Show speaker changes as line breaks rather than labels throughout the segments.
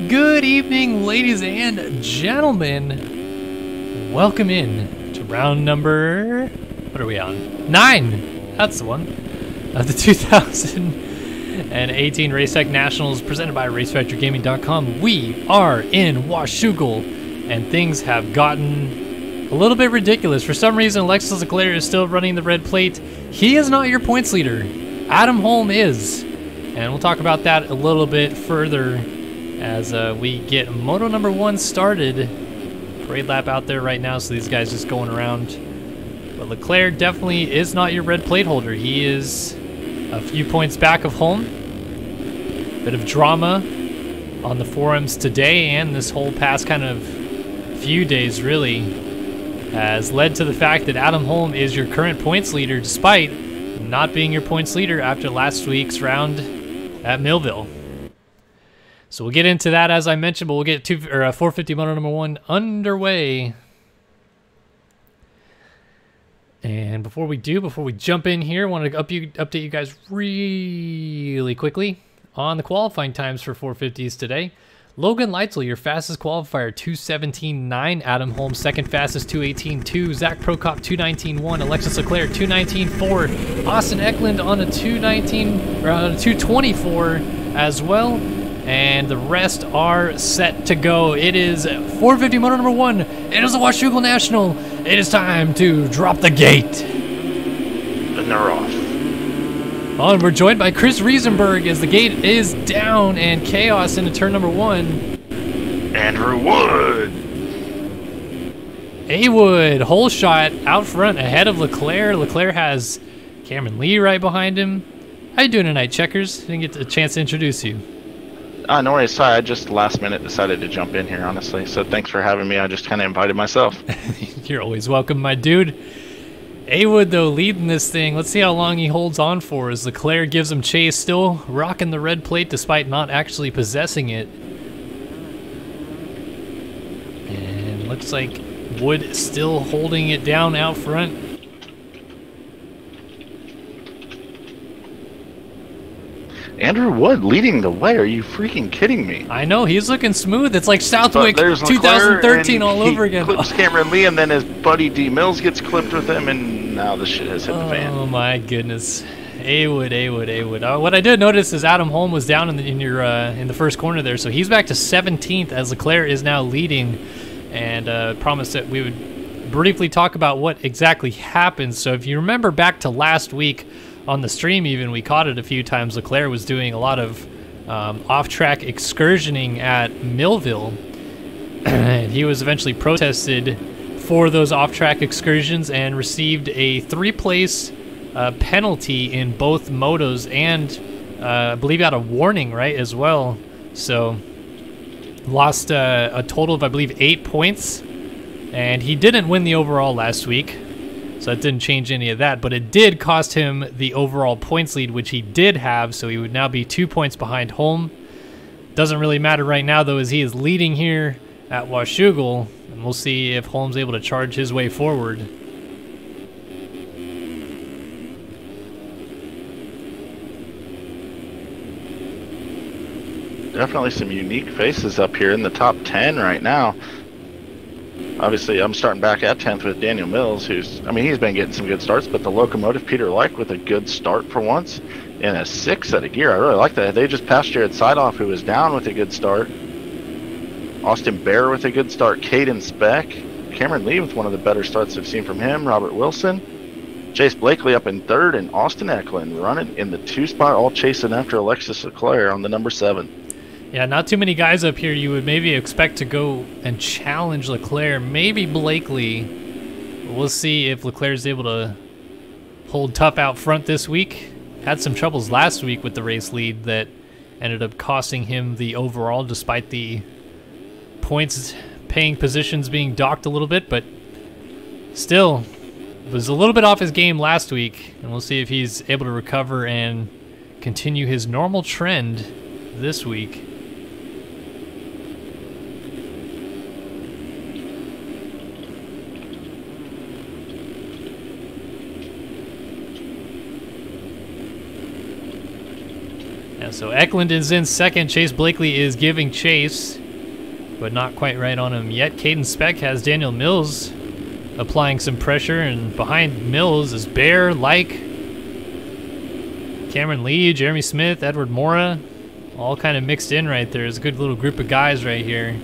Good evening, ladies and gentlemen. Welcome in to round number, what are we on? 9, that's the one, of the 2018 Race Tech Nationals presented by RaceFactoryGaming.com. We are in Washougal, and things have gotten a little bit ridiculous. For some reason, Alexis Leclerc is still running the red plate. He is not your points leader. Adam Holm is. And we'll talk about that a little bit further as we get Moto number 1 started. Parade lap out there right now, so these guys just going around. But Leclerc definitely is not your red plate holder. He is a few points back of Holm. Bit of drama on the forums today and this whole past kind of few days really has led to the fact that Adam Holm is your current points leader despite not being your points leader after last week's round at Millville. So we'll get into that as I mentioned, but we'll get 450 Moto number 1 underway. And before we jump in here, I want to update you guys really quickly on the qualifying times for 450s today. Logan Leitzel, your fastest qualifier, 2:17.9. Adam Holm, second fastest, 2:18.2. Zach Prokop, 2:19.1. Alexis Leclerc, 2:19.4. Austin Eckland on a 2:24 as well. And the rest are set to go. It is 450 Moto number 1. It is the Washougal National. It is time to drop the gate.
And they're off.
Oh, and we're joined by Chris Riesenberg as the gate is down and chaos into turn number 1.
Andrew Wood.
A-Wood, hole shot out front ahead of Leclerc. Leclerc has Cameron Lee right behind him. How you doing tonight, Checkers? Didn't get a chance to introduce you.
No worries. Sorry, I just last minute decided to jump in here, honestly. So thanks for having me. I just kind of invited myself.
You're always welcome, my dude. A-Wood, though, leading this thing. Let's see how long he holds on for as Leclerc gives him chase, still rocking the red plate despite not actually possessing it. And looks like Wood still holding it down out front.
Andrew Wood leading the way. Are you freaking kidding me?
I know, he's looking smooth. It's like Southwick 2013 all over again.
He clips Cameron Lee, and then his buddy D. Mills gets clipped with him, and now the shit has hit the fan.
Oh my goodness. A-Wood. What I did notice is Adam Holm was down in the first corner there, so he's back to 17th as Leclerc is now leading, and promised that we would briefly talk about what exactly happened. So if you remember back to last week, on the stream even, we caught it a few times. Leclerc was doing a lot of off-track excursioning at Millville. And he was eventually protested for those off-track excursions and received a 3-place penalty in both motos and I believe got a warning, right, as well. So lost a total of, I believe, 8 points. And he didn't win the overall last week. So that didn't change any of that, but it did cost him the overall points lead, which he did have, so he would now be 2 points behind Holm. Doesn't really matter right now, though, as he is leading here at Washougal, and we'll see if Holm's able to charge his way forward.
Definitely some unique faces up here in the top 10 right now. Obviously, I'm starting back at 10th with Daniel Mills, he's been getting some good starts, but the locomotive, Peter Like, with a good start for once, and a 6 at a gear. I really like that. They just passed Jared Sidoff, who was down with a good start. Austin Bear with a good start. Caden Speck. Cameron Lee with one of the better starts I've seen from him. Robert Wilson. Chase Blakely up in 3rd, and Austin Eckland running in the 2 spot, all chasing after Alexis Leclerc on the number 7.
Yeah, not too many guys up here you would maybe expect to go and challenge Leclerc. Maybe Blakely. We'll see if Leclerc is able to hold tough out front this week. Had some troubles last week with the race lead that ended up costing him the overall despite the points paying positions being docked a little bit, but still was a little bit off his game last week, and we'll see if he's able to recover and continue his normal trend this week. Yeah, so Eklund is in second. Chase Blakely is giving chase, but not quite right on him yet. Caden Speck has Daniel Mills applying some pressure, and behind Mills is Bear, Like, Cameron Lee, Jeremy Smith, Edward Mora, all kind of mixed in right there. It's a good little group of guys right here.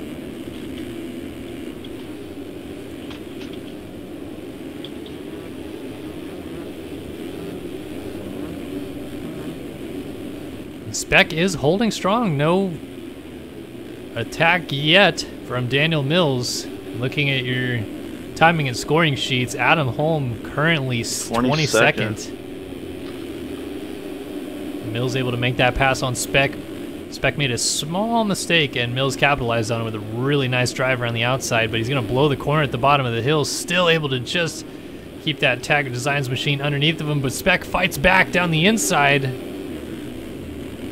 Speck is holding strong. No attack yet from Daniel Mills. Looking at your timing and scoring sheets, Adam Holm currently 22nd. Mills able to make that pass on Speck. Speck made a small mistake, and Mills capitalized on it with a really nice drive around the outside, but he's going to blow the corner at the bottom of the hill. Still able to just keep that Taggart Designs machine underneath of him, but Speck fights back down the inside.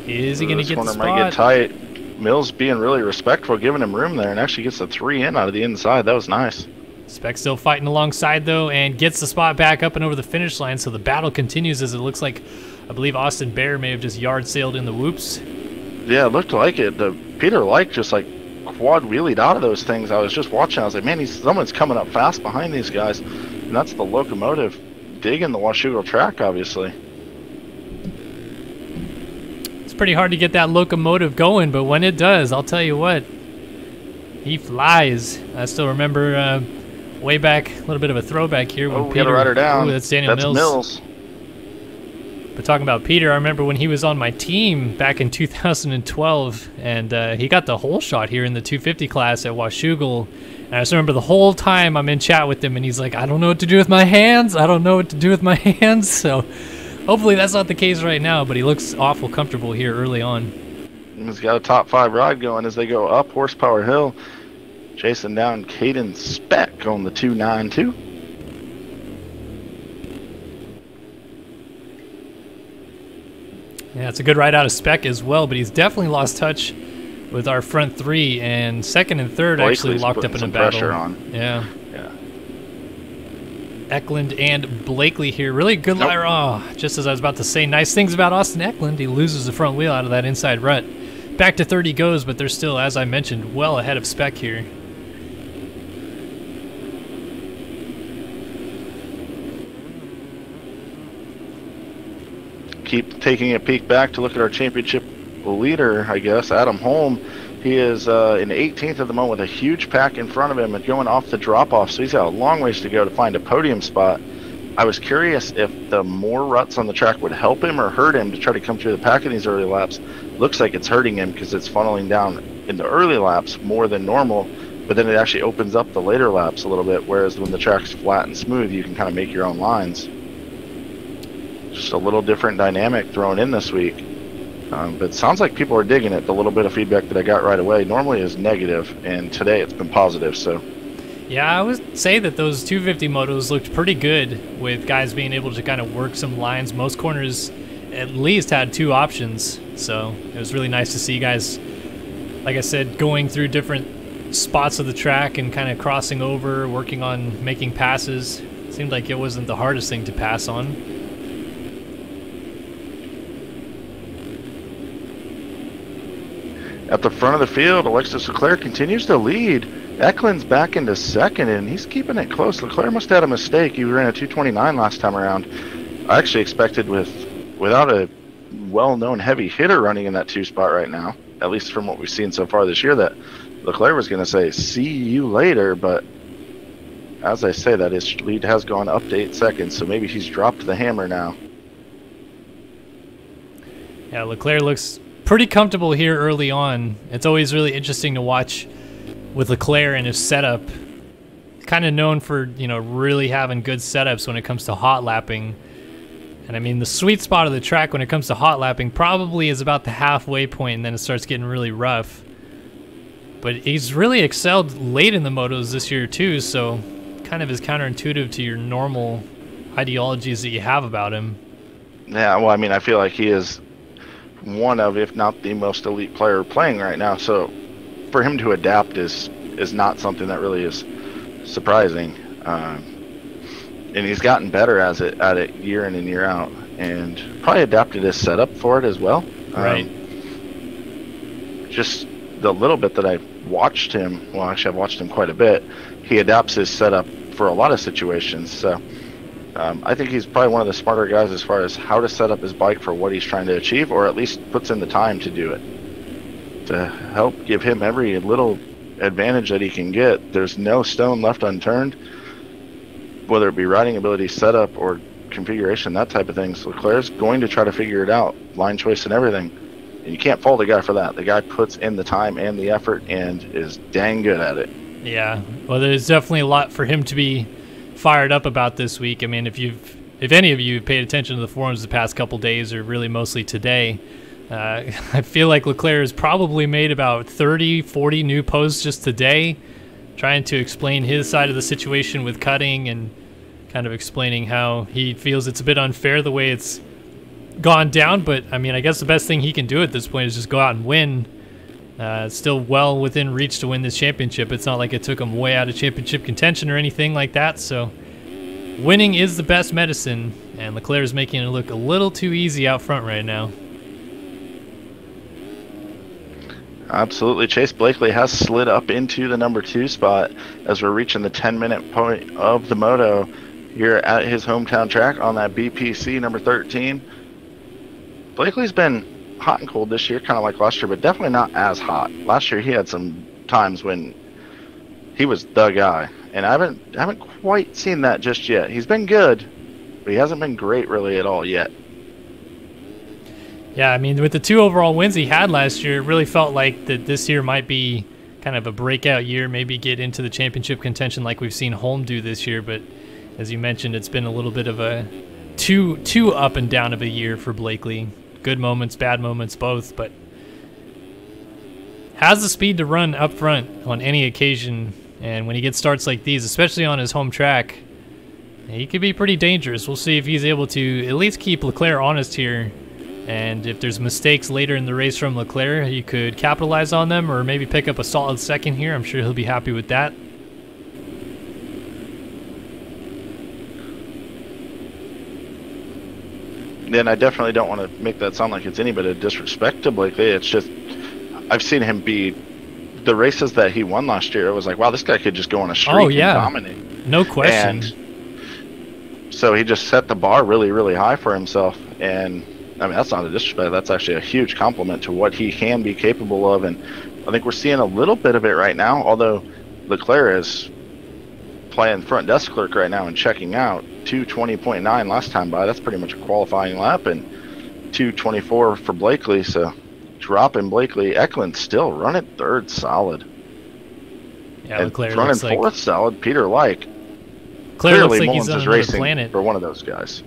Is he going to get the spot?
Might get tight. Mills being really respectful, giving him room there, and actually gets the 3 in out of the inside. That was nice.
Speck still fighting alongside, though, and gets the spot back up and over the finish line, so the battle continues as it looks like, I believe Austin Bear may have just yard sailed in the whoops.
Yeah, it looked like it. Peter Like just like quad wheelied out of those things. I was just watching. I was like, man, someone's coming up fast behind these guys. And that's the locomotive digging the Washougal track, obviously.
Pretty hard to get that locomotive going, but when it does, I'll tell you what, he flies. I still remember way back, a little bit of a throwback here when
Peter.
Peter.
Gotta write her down.
Ooh, that's Daniel Mills. But talking about Peter, I remember when he was on my team back in 2012, and he got the hole shot here in the 250 class at Washougal. And I just remember the whole time I'm in chat with him, and he's like, "I don't know what to do with my hands. I don't know what to do with my hands." So. Hopefully that's not the case right now, but he looks awful comfortable here early on.
He's got a top 5 ride going as they go up Horsepower Hill. Chasing down Caden Speck on the 292.
Yeah, it's a good ride out of Speck as well, but he's definitely lost touch with our front 3, and second and third
Blakely's
actually locked up in a battle.
Pressure on.
Yeah. Eklund and Blakely here. Really good liar. Oh, just as I was about to say nice things about Austin Eklund, he loses the front wheel out of that inside rut. Back to 30 goes, but they're still, as I mentioned, well ahead of Speck here.
Keep taking a peek back to look at our championship leader, I guess, Adam Holm. He is in 18th at the moment with a huge pack in front of him and going off the drop-off, so he's got a long ways to go to find a podium spot. I was curious if the more ruts on the track would help him or hurt him to try to come through the pack in these early laps. Looks like it's hurting him because it's funneling down in the early laps more than normal, but then it actually opens up the later laps a little bit, whereas when the track's flat and smooth, you can kind of make your own lines. Just a little different dynamic thrown in this week. But it sounds like people are digging it. The little bit of feedback that I got right away normally is negative, and today it's been positive. So,
yeah, I would say that those 250 motos looked pretty good with guys being able to kind of work some lines. Most corners at least had 2 options, so it was really nice to see guys, like I said, going through different spots of the track and kind of crossing over, working on making passes. It seemed like it wasn't the hardest thing to pass on.
At the front of the field, Alexis Leclerc continues to lead. Eklund's back into second, and he's keeping it close. Leclerc must have had a mistake. He ran a 229 last time around. I actually expected without a well-known heavy hitter running in that 2 spot right now, at least from what we've seen so far this year, that Leclerc was going to say, "See you later," but as I say that, his lead has gone up to 8 seconds, so maybe he's dropped the hammer now.
Yeah, Leclerc looks pretty comfortable here early on. It's always really interesting to watch with Leclerc and his setup. Kind of known for, you know, really having good setups when it comes to hot lapping. And I mean, the sweet spot of the track when it comes to hot lapping probably is about the halfway point, and then it starts getting really rough. But he's really excelled late in the motos this year too, so kind of is counterintuitive to your normal ideologies that you have about him.
Yeah, well, I mean, I feel like he is one of, if not the most elite player playing right now, so for him to adapt is not something that really is surprising, and he's gotten better at it year in and year out, and probably adapted his setup for it as well.
Right.
Just the little bit that I've watched him, well, actually I've watched him quite a bit, he adapts his setup for a lot of situations. So I think he's probably one of the smarter guys as far as how to set up his bike for what he's trying to achieve, or at least puts in the time to do it, to help give him every little advantage that he can get. There's no stone left unturned, whether it be riding ability, setup, or configuration, that type of thing. So Leclerc's going to try to figure it out, line choice and everything. And you can't fault a guy for that. The guy puts in the time and the effort and is dang good at it.
Yeah, well, there's definitely a lot for him to be fired up about this week. I mean, if any of you have paid attention to the forums the past couple days, or really mostly today, I feel like Leclerc has probably made about 30, 40 new posts just today, trying to explain his side of the situation with cutting and kind of explaining how he feels it's a bit unfair the way it's gone down. But I mean, I guess the best thing he can do at this point is just go out and win. It's still well within reach to win this championship. It's not like it took him way out of championship contention or anything like that. So winning is the best medicine, and Leclerc is making it look a little too easy out front right now.
Absolutely. Chase Blakely has slid up into the number 2 spot as we're reaching the 10-minute point of the moto here at his hometown track on that BPC number 13. Blakely's been hot and cold this year, kind of like last year, but definitely not as hot. Last year he had some times when he was the guy, and I haven't quite seen that just yet. He's been good, but he hasn't been great really at all yet.
Yeah, I mean, with the 2 overall wins he had last year, it really felt like that this year might be kind of a breakout year, maybe get into the championship contention like we've seen Holm do this year. But as you mentioned, it's been a little bit of a too up and down of a year for Blakely. Good moments, bad moments, both, but has the speed to run up front on any occasion. And when he gets starts like these, especially on his home track, he could be pretty dangerous. We'll see if he's able to at least keep Leclerc honest here. And if there's mistakes later in the race from Leclerc, he could capitalize on them or maybe pick up a solid second here. I'm sure he'll be happy with that.
Then I definitely don't want to make that sound like it's any bit of disrespect to Blakely. It's just I've seen him be the races that he won last year. It was like, wow, this guy could just go on a streak and dominate.
No question.
And so he just set the bar really, really high for himself. And I mean, that's not a disrespect. That's actually a huge compliment to what he can be capable of. And I think we're seeing a little bit of it right now, although Leclerc is playing front desk clerk right now and checking out. 2:20.9 last time by. That's pretty much a qualifying lap, and 2:24 for Blakely. So dropping Blakely. Eklund still running 3rd solid.
Yeah, Leclerc
running
looks
4th
like
solid. Peter Like.
Clearly looks like
Mullins
he's on
is
another
racing
planet
for one of those guys.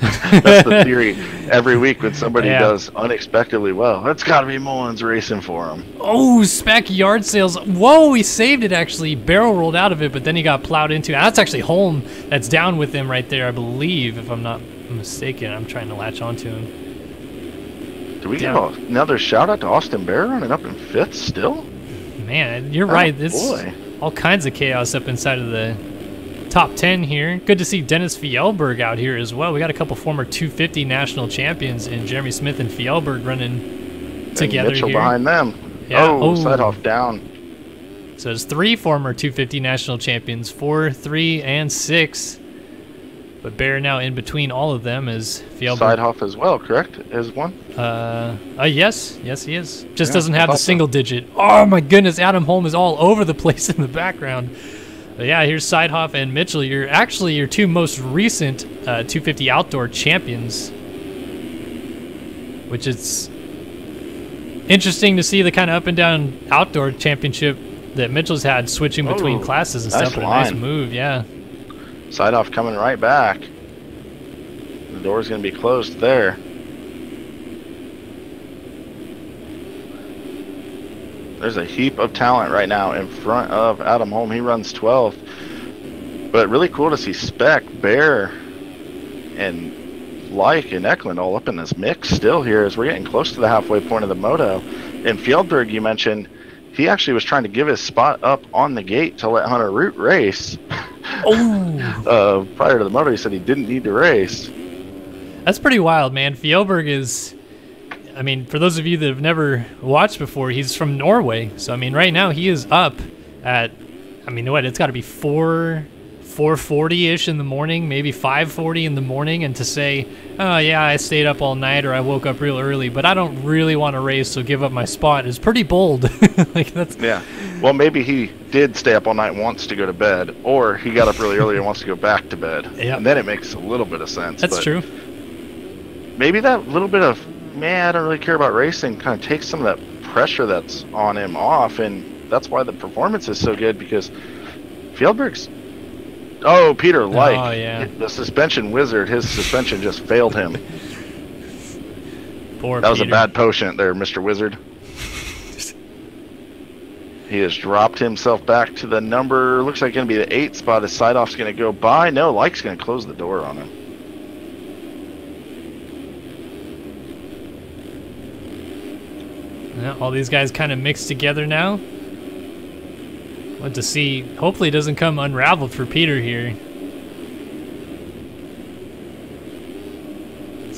That's the theory every week when somebody does unexpectedly well. It's got to be Mullins racing for him.
Oh, spec yard sales. Whoa, he saved it actually. Barrel rolled out of it, but then he got plowed into. That's actually Holm that's down with him right there, I believe, if I'm not mistaken. I'm trying to latch onto him.
Do we give another shout out to Austin Bear running up in 5th still?
Man, you're right. It's all kinds of chaos up inside of the top 10 here. Good to see Dennis Fjellberg out here as well. We got a couple former 250 national champions in Jeremy Smith and Fjellberg running together
Mitchell
here.
Behind them.
Yeah.
Sidehoff down.
So there's 3 former 250 national champions, 4, 3, and 6. But Bear now in between all of them is Fjellberg.
Sidehoff as well, correct? Is one?
Yes, he is. Just doesn't have the single digit. Oh my goodness, Adam Holm is all over the place in the background. But yeah, here's Sidehoff and Mitchell. You're actually your 2 most recent 250 outdoor champions, which is interesting to see the kind of up and down outdoor championship that Mitchell's had, switching between classes and stuff. But a nice move, yeah.
Sidehoff coming right back. The door's going to be closed there. There's a heap of talent right now in front of Adam Holm. He runs 12th. But really cool to see Spec, Bear, and Like and Eklund all up in this mix still here as we're getting close to the halfway point of the moto. And Fjellberg, you mentioned, he actually was trying to give his spot up on the gate to let Hunter Root race. Prior to the moto, he said he didn't need to race.
That's pretty wild, man. Fjellberg is I mean, for those of you that have never watched before, he's from Norway. So, I mean, right now he is up at, I mean, what, it's got to be 4:40-ish in the morning, maybe 5:40 in the morning, and to say, oh, yeah, I stayed up all night or I woke up real early, but I don't really want to race, so give up my spot is pretty bold. Like, that's...
Yeah. Well, maybe he did stay up all night and wants to go to bed, or he got up really early and wants to go back to bed.
Yep.
And then it makes a little bit of sense.
That's true.
Maybe that little bit of, man, I don't really care about racing kind of takes some of that pressure that's on him off, and that's why the performance is so good, because Fieldberg's... Oh, Peter Leicht.
Oh, yeah.
The suspension wizard, his suspension just failed him.
Poor
That was
Peter.
a bad potion there, Mr. Wizard. He has dropped himself back to the number, looks like going to be the 8 spot. His side-off's going to go by. No, Leicht's going to close the door on him.
Yeah, all these guys kind of mixed together now. Want to see, hopefully it doesn't come unraveled for Peter here.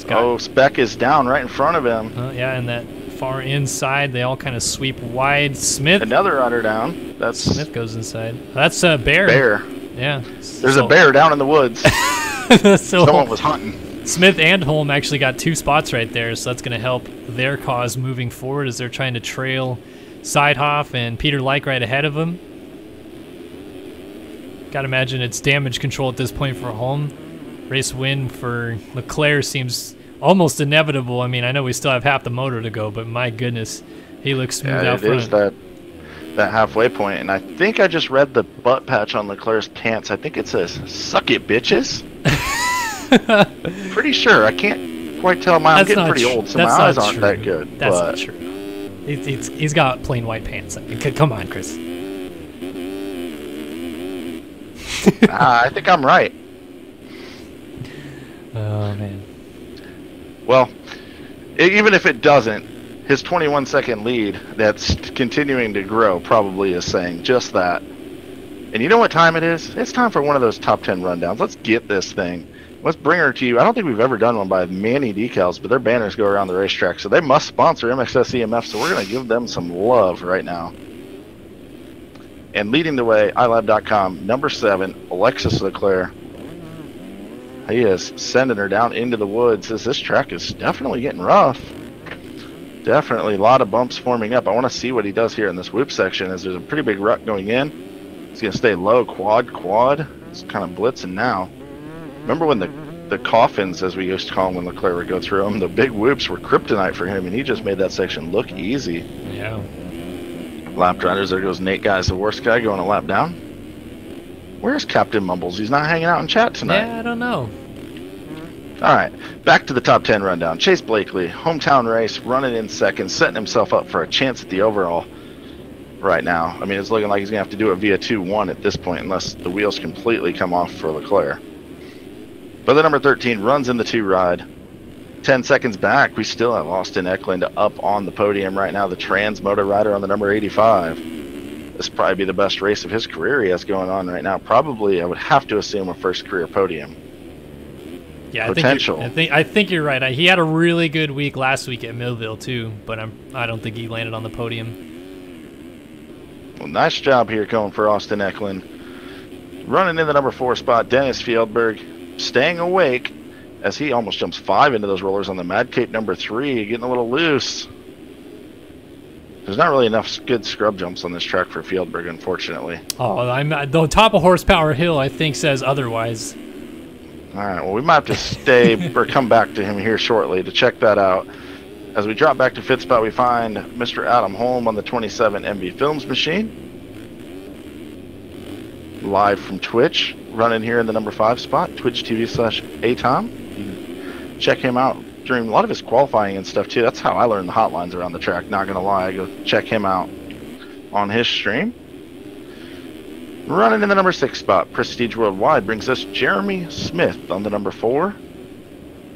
Oh, Speck is down right in front of him.
Yeah, and that far inside, they all kind of sweep wide. Smith.
Another runner down. That's
Smith goes inside. That's a bear.
Bear.
Yeah.
There's a bear down in the woods.
So
Someone was hunting.
Smith and Holm actually got 2 spots right there, so that's going to help their cause moving forward as they're trying to trail Sidehoff and Peter Leicht right ahead of them. Gotta imagine it's damage control at this point for Holm. Race win for Leclerc seems almost inevitable. I mean, I know we still have half the motor to go, but my goodness, he looks smooth out front.
It is that halfway point, and I think I just read the butt patch on Leclerc's pants. I think it says, "Suck it, bitches." Pretty sure. I can't quite tell. I'm getting pretty old, so my eyes aren't that good.
That's not true. He's got plain white pants. I mean, come on, Chris.
I think I'm right.
Oh, man.
Well, even if it doesn't, his 21-second lead that's continuing to grow probably is saying just that. And you know what time it is? It's time for one of those top 10 rundowns. Let's get this thing. Let's bring her to you. I don't think we've ever done one by Manny Decals, but their banners go around the racetrack, so they must sponsor MXS EMF, so we're going to give them some love right now. And leading the way, iLab.com, number 7, Alexis Leclerc. He is sending her down into the woods. This track is definitely getting rough. Definitely a lot of bumps forming up. I want to see what he does here in this whoop section, as there's a pretty big rut going in. He's going to stay low, quad. It's kind of blitzing now. Remember when the coffins, as we used to call them when Leclerc would go through them, the big whoops were kryptonite for him, and he just made that section look easy.
Yeah.
Lap drivers, there goes Nate Guy's the worst guy going a lap down. Where's Captain Mumbles? He's not hanging out in chat tonight.
Yeah, I don't know.
All right, back to the top 10 rundown. Chase Blakely, hometown race, running in second, setting himself up for a chance at the overall right now. I mean, it's looking like he's going to have to do it via 2-1 at this point, unless the wheels completely come off for Leclerc. But the number 13 runs in the 2 ride. 10 seconds back, we still have Austin Eklund up on the podium right now, the trans motor rider on the number 85. This will probably be the best race of his career he has going on right now. Probably, I would have to assume, a first career podium.
Yeah,
potential.
I think you're right. He had a really good week last week at Millville too, but I don't think he landed on the podium.
Well, nice job here going for Austin Eklund. Running in the number 4 spot, Dennis Fieldberg, staying awake as he almost jumps 5 into those rollers on the Mad Cape number 3, getting a little loose. There's not really enough good scrub jumps on this track for Fieldberg, unfortunately.
Oh, the top of Horsepower Hill, I think, says otherwise.
All right, well, we might have to stay or come back to him here shortly to check that out. As we drop back to 5th spot, we find Mr. Adam Holm on the 27 MV Films machine. Live from Twitch, running here in the number 5 spot, Twitch TV/Atom. You can check him out during a lot of his qualifying and stuff too. That's how I learned the hotlines around the track, not gonna lie. I go check him out on his stream. Running in the number 6 spot, Prestige Worldwide, brings us Jeremy Smith on the number 4.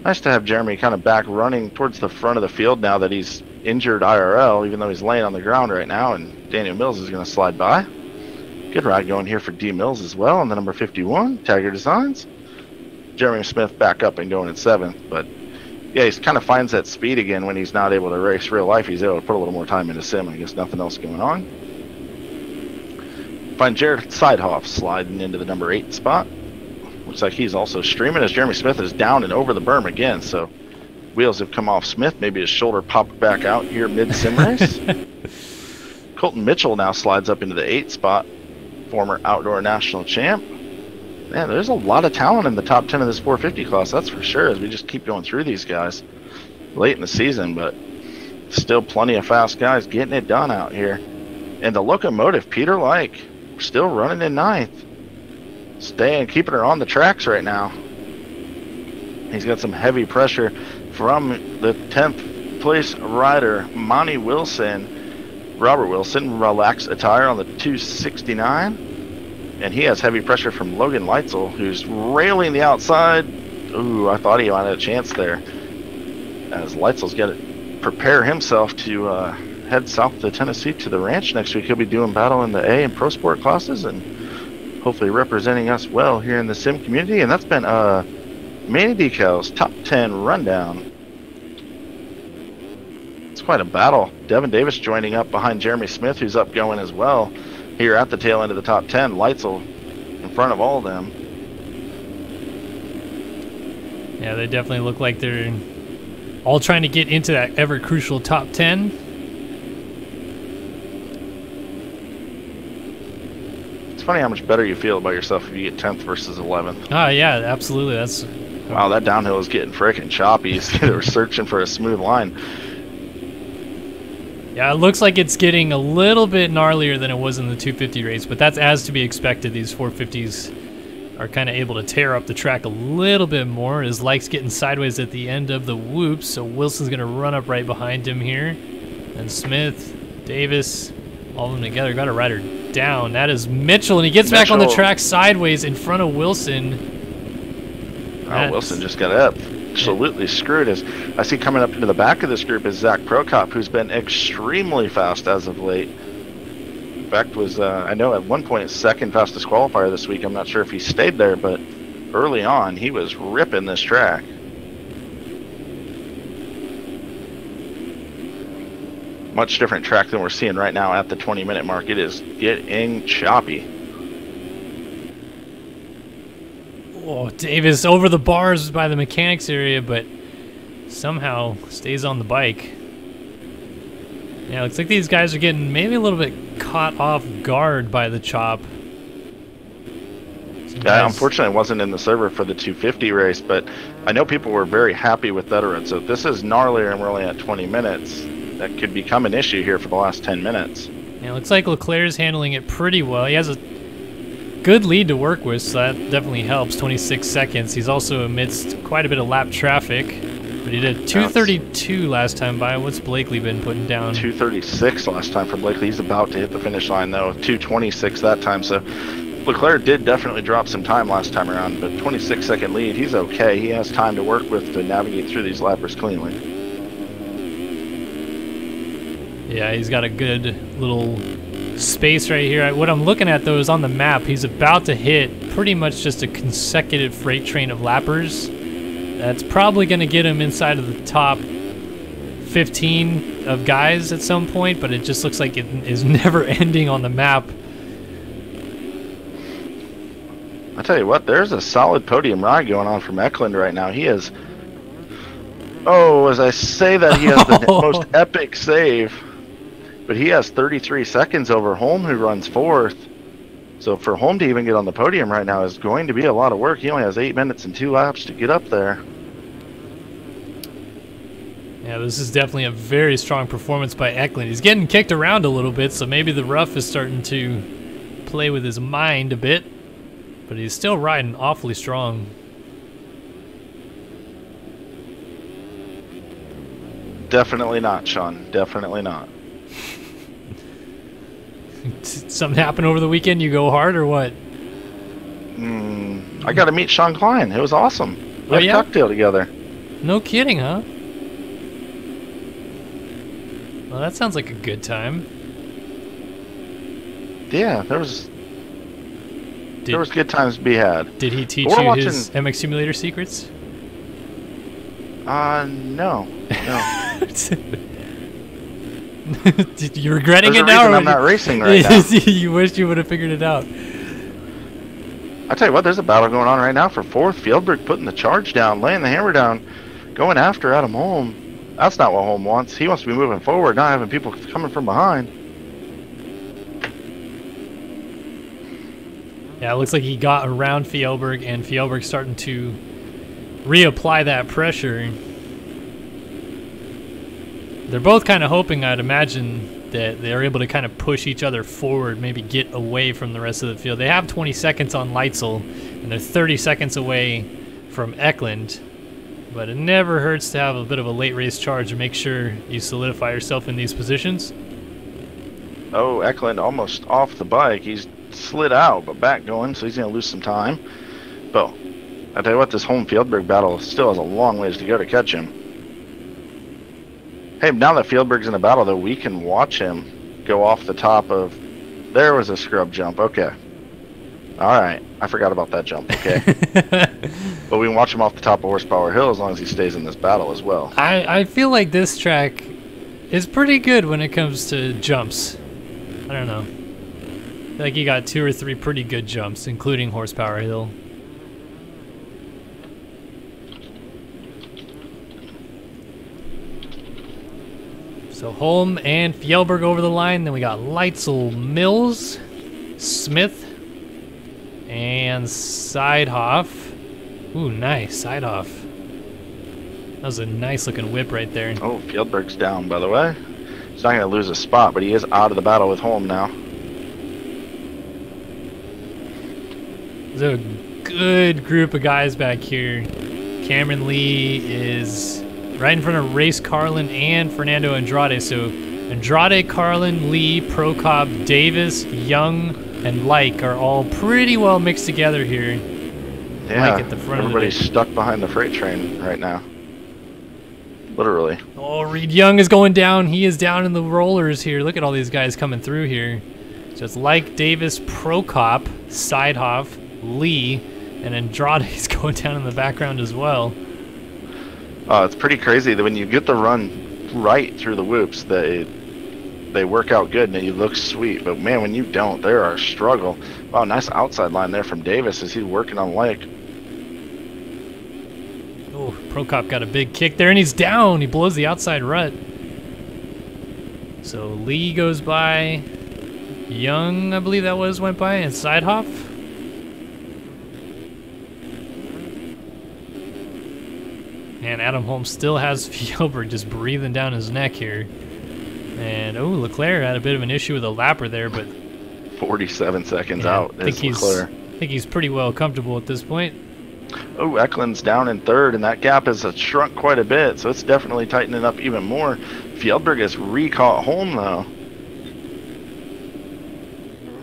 Nice to have Jeremy kind of back running towards the front of the field now that he's injured IRL, even though he's laying on the ground right now, and Daniel Mills is going to slide by. Good ride going here for D. Mills as well on the number 51, Tiger Designs. Jeremy Smith back up and going in 7th, but Yeah, he kind of finds that speed again when he's not able to race real life. He's able to put a little more time into sim. I guess nothing else going on. Find Jared Sidehoff sliding into the number 8 spot. Looks like he's also streaming as Jeremy Smith is down and over the berm again. So wheels have come off Smith. Maybe his shoulder popped back out here mid-sim race. Colton Mitchell now slides up into the 8 spot. Former outdoor national champ. Man, there's a lot of talent in the top 10 of this 450 class, that's for sure, as we just keep going through these guys late in the season, but still plenty of fast guys getting it done out here. And the locomotive, Peter Like, still running in 9th. Keeping her on the tracks right now. He's got some heavy pressure from the 10th place rider, Monty Wilson. Robert Wilson, relaxed attire on the 269. And he has heavy pressure from Logan Leitzel, who's railing the outside. Ooh, I thought he might have a chance there. As Leitzel's got to prepare himself to head south to Tennessee to the ranch next week. He'll be doing battle in the A and Pro Sport classes and hopefully representing us well here in the sim community. And that's been Manny Decals top 10 rundown. It's quite a battle. Devin Davis joining up behind Jeremy Smith, who's up going as well. Here at the tail end of the top 10, Leitzel in front of all of them.
Yeah, they definitely look like they're all trying to get into that ever crucial top 10.
It's funny how much better you feel about yourself if you get 10th versus 11th.
Oh, yeah, absolutely. That's
wow, that downhill is getting freaking choppy. They were searching for a smooth line.
Yeah, it looks like it's getting a little bit gnarlier than it was in the 250 race, but that's as to be expected. These 450s are kind of able to tear up the track a little bit more. His Like's getting sideways at the end of the whoop, so Wilson's going to run up right behind him here. And Smith, Davis, all of them together. Got a rider down. That is Mitchell, and he gets back on the track sideways in front of Wilson.
Oh, Wilson just got up. Absolutely screwed. As I see coming up into the back of this group is Zach Prokop, who's been extremely fast as of late. In fact, was I know at one point second fastest qualifier this week. I'm not sure if he stayed there, but early on he was ripping this track. Much different track than we're seeing right now at the 20-minute mark. It is getting choppy.
Oh, Davis over the bars by the mechanics area, but somehow stays on the bike. Yeah, looks like these guys are getting maybe a little bit caught off guard by the chop.
Yeah, unfortunately I wasn't in the server for the 250 race, but I know people were very happy with that run. So if this is gnarlier and we're only at 20 minutes, that could become an issue here for the last 10 minutes.
Yeah, looks like Leclerc's handling it pretty well. He has a good lead to work with, so that definitely helps. 26 seconds. He's also amidst quite a bit of lap traffic, but he did 2:32 last time by. What's Blakely been putting down?
2:36 last time for Blakely. He's about to hit the finish line though. 2:26 that time. So Leclerc did definitely drop some time last time around, but 26-second lead. He's okay. He has time to work with to navigate through these lappers cleanly.
Yeah, he's got a good little space right here. What I'm looking at though is on the map, he's about to hit pretty much just a consecutive freight train of lappers. That's probably going to get him inside of the top 15 of guys at some point, but it just looks like it is never ending on the map.
I tell you what, there's a solid podium ride going on from Eklund right now. He is, oh, as I say that, he has the most epic save. But he has 33 seconds over Holm, who runs 4th. So for Holm to even get on the podium right now is going to be a lot of work. He only has 8 minutes and 2 laps to get up there.
Yeah, this is definitely a very strong performance by Eklund. He's getting kicked around a little bit, so maybe the rough is starting to play with his mind a bit. But he's still riding awfully strong.
Definitely not, Sean. Definitely not.
Something happened over the weekend? You go hard or what?
I got to meet Sean Klein. It was awesome. We had a cocktail together.
No kidding, huh? Well, that sounds like a good time.
Yeah, there was good times to be had.
Did he teach you his MX Simulator secrets?
No.
You're regretting
There's
it
a
now?
reason I'm not racing right now.
You wish you would have figured it out.
I tell you what, there's a battle going on right now for 4th. Fieldberg putting the charge down, laying the hammer down, going after Adam Holm. That's not what Holm wants. He wants to be moving forward, not having people coming from behind.
Yeah, it looks like he got around Fjellberg, and Fjellberg's starting to reapply that pressure. They're both kind of hoping, I'd imagine, that they're able to kind of push each other forward, maybe get away from the rest of the field. They have 20 seconds on Leitzel, and they're 30 seconds away from Eklund. But it never hurts to have a bit of a late race charge to make sure you solidify yourself in these positions.
Oh, Eklund almost off the bike. He's slid out, but back going, so he's going to lose some time. But I tell you what, this Holm Fieldberg battle still has a long ways to go to catch him. Hey, now that Fieldberg's in the battle, though, we can watch him go off the top of... There was a scrub jump. Okay. All right. I forgot about that jump. Okay. But we can watch him off the top of Horsepower Hill as long as he stays in this battle as well.
I feel like this track is pretty good when it comes to jumps. I don't know. I feel like you got 2 or 3 pretty good jumps, including Horsepower Hill. So Holm and Fjellberg over the line. Then we got Leitzel, Mills, Smith, and Seidhoff. Ooh, nice. Seidhoff. That was a nice looking whip right there.
Oh, Fieldberg's down, by the way. He's not going to lose a spot, but he is out of the battle with Holm now.
There's a good group of guys back here. Cameron Lee is right in front of Race Carlin and Fernando Andrade. So Andrade, Carlin, Lee, Prokop, Davis, Young, and Like are all pretty well mixed together here.
Yeah,
Like at the front
everybody's stuck behind the freight train right now. Literally.
Oh, Reed Young is going down. He is down in the rollers here. Look at all these guys coming through here. So it's Like, Davis, Prokop, Seidhoff, Lee, and Andrade's going down in the background as well.
It's pretty crazy that when you get the run right through the whoops, they work out good and you look sweet. But man, when you don't, they are a struggle. Wow, nice outside line there from Davis as he's working on Like.
Oh, Prokop got a big kick there, and he's down. He blows the outside rut. So Lee goes by. Young, I believe that was, went by, and Seidhoff. And Adam Holm still has Fjellberg just breathing down his neck here. And, oh, Leclerc had a bit of an issue with a lapper there, but...
47 seconds out is Leclerc.
I think he's pretty well comfortable at this point.
Oh, Eklund's down in 3rd, and that gap has shrunk quite a bit, so it's definitely tightening up even more. Fjellberg has recaught Holm, though.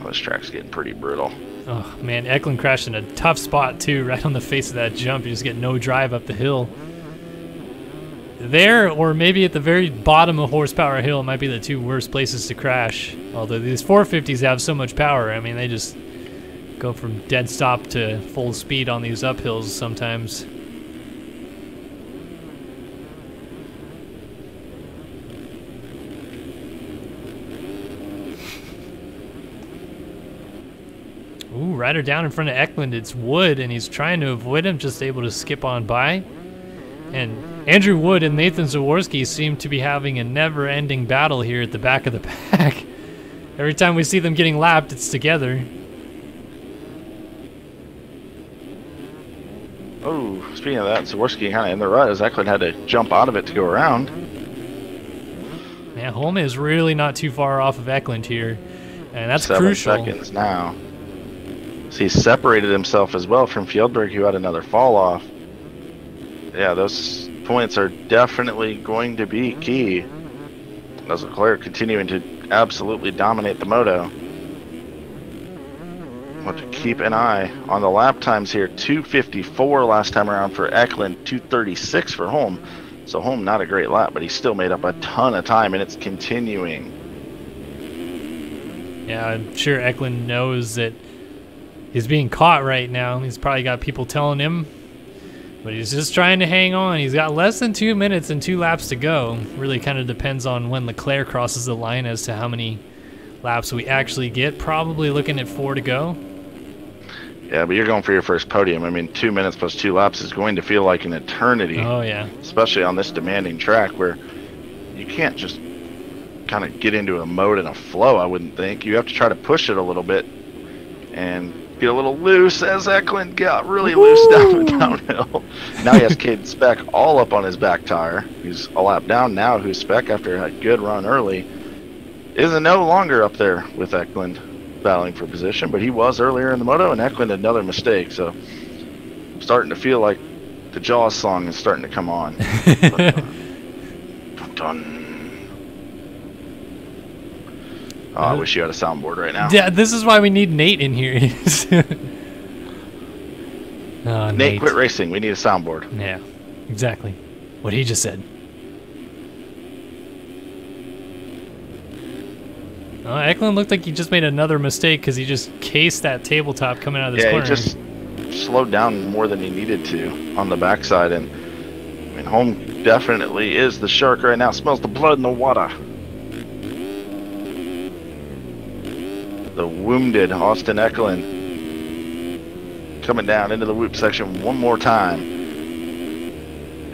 Oh, this track's getting pretty brutal. Oh,
man, Eklund crashed in a tough spot, too, right on the face of that jump. You just get no drive up the hill. There, or maybe at the very bottom of Horsepower Hill, might be the 2 worst places to crash. Although these 450s have so much power, I mean, they just go from dead stop to full speed on these uphills sometimes. Ooh, rider down in front of Eklund. It's Wood, and he's trying to avoid him, just able to skip on by. And Andrew Wood and Nathan Zaworski seem to be having a never-ending battle here at the back of the pack. Every time we see them getting lapped, it's together.
Oh, speaking of that, Zaworski kind of in the rut as Eklund had to jump out of it to go around.
Man, Holm is really not too far off of Eklund here, and that's
7
crucial.
seconds now. So he separated himself as well from Fjellberg, who had another fall off. Yeah, those points are definitely going to be key. As Leclerc continuing to absolutely dominate the moto. We'll have to keep an eye on the lap times here. 2:54 last time around for Eklund, 2:36 for Holm. So Holm not a great lap, but he still made up a ton of time, and it's continuing.
Yeah, I'm sure Eklund knows that he's being caught right now. He's probably got people telling him, But he's just trying to hang on. He's got less than 2 minutes and 2 laps to go. Really kind of depends on when Leclerc crosses the line as to how many laps we actually get. Probably looking at 4 to go.
Yeah, but you're going for your first podium. I mean, 2 minutes plus 2 laps is going to feel like an eternity.
Oh, yeah.
Especially on this demanding track where you can't just kind of get into a mode and a flow, I wouldn't think. You have to try to push it a little bit and get a little loose, as Eklund got really loose down the downhill. Now he has Caden Speck all up on his back tire. He's a lap down now, who's Speck, after a good run early, is no longer up there with Eklund battling for position, but he was earlier in the moto, and Eklund another mistake. So I'm starting to feel like the Jaws song is starting to come on. Dun, dun. Oh, I wish you had a soundboard right now.
Yeah, this is why we need Nate in here. Oh,
Nate, quit racing. We need a soundboard.
Yeah, exactly. What he just said. Oh, Eklund looked like he just made another mistake because he just cased that tabletop coming out of this corner.
Yeah, he just slowed down more than he needed to on the backside. And I mean, Holm definitely is the shark right now. Smells the blood in the water. The wounded Austin Eklund coming down into the whoop section one more time.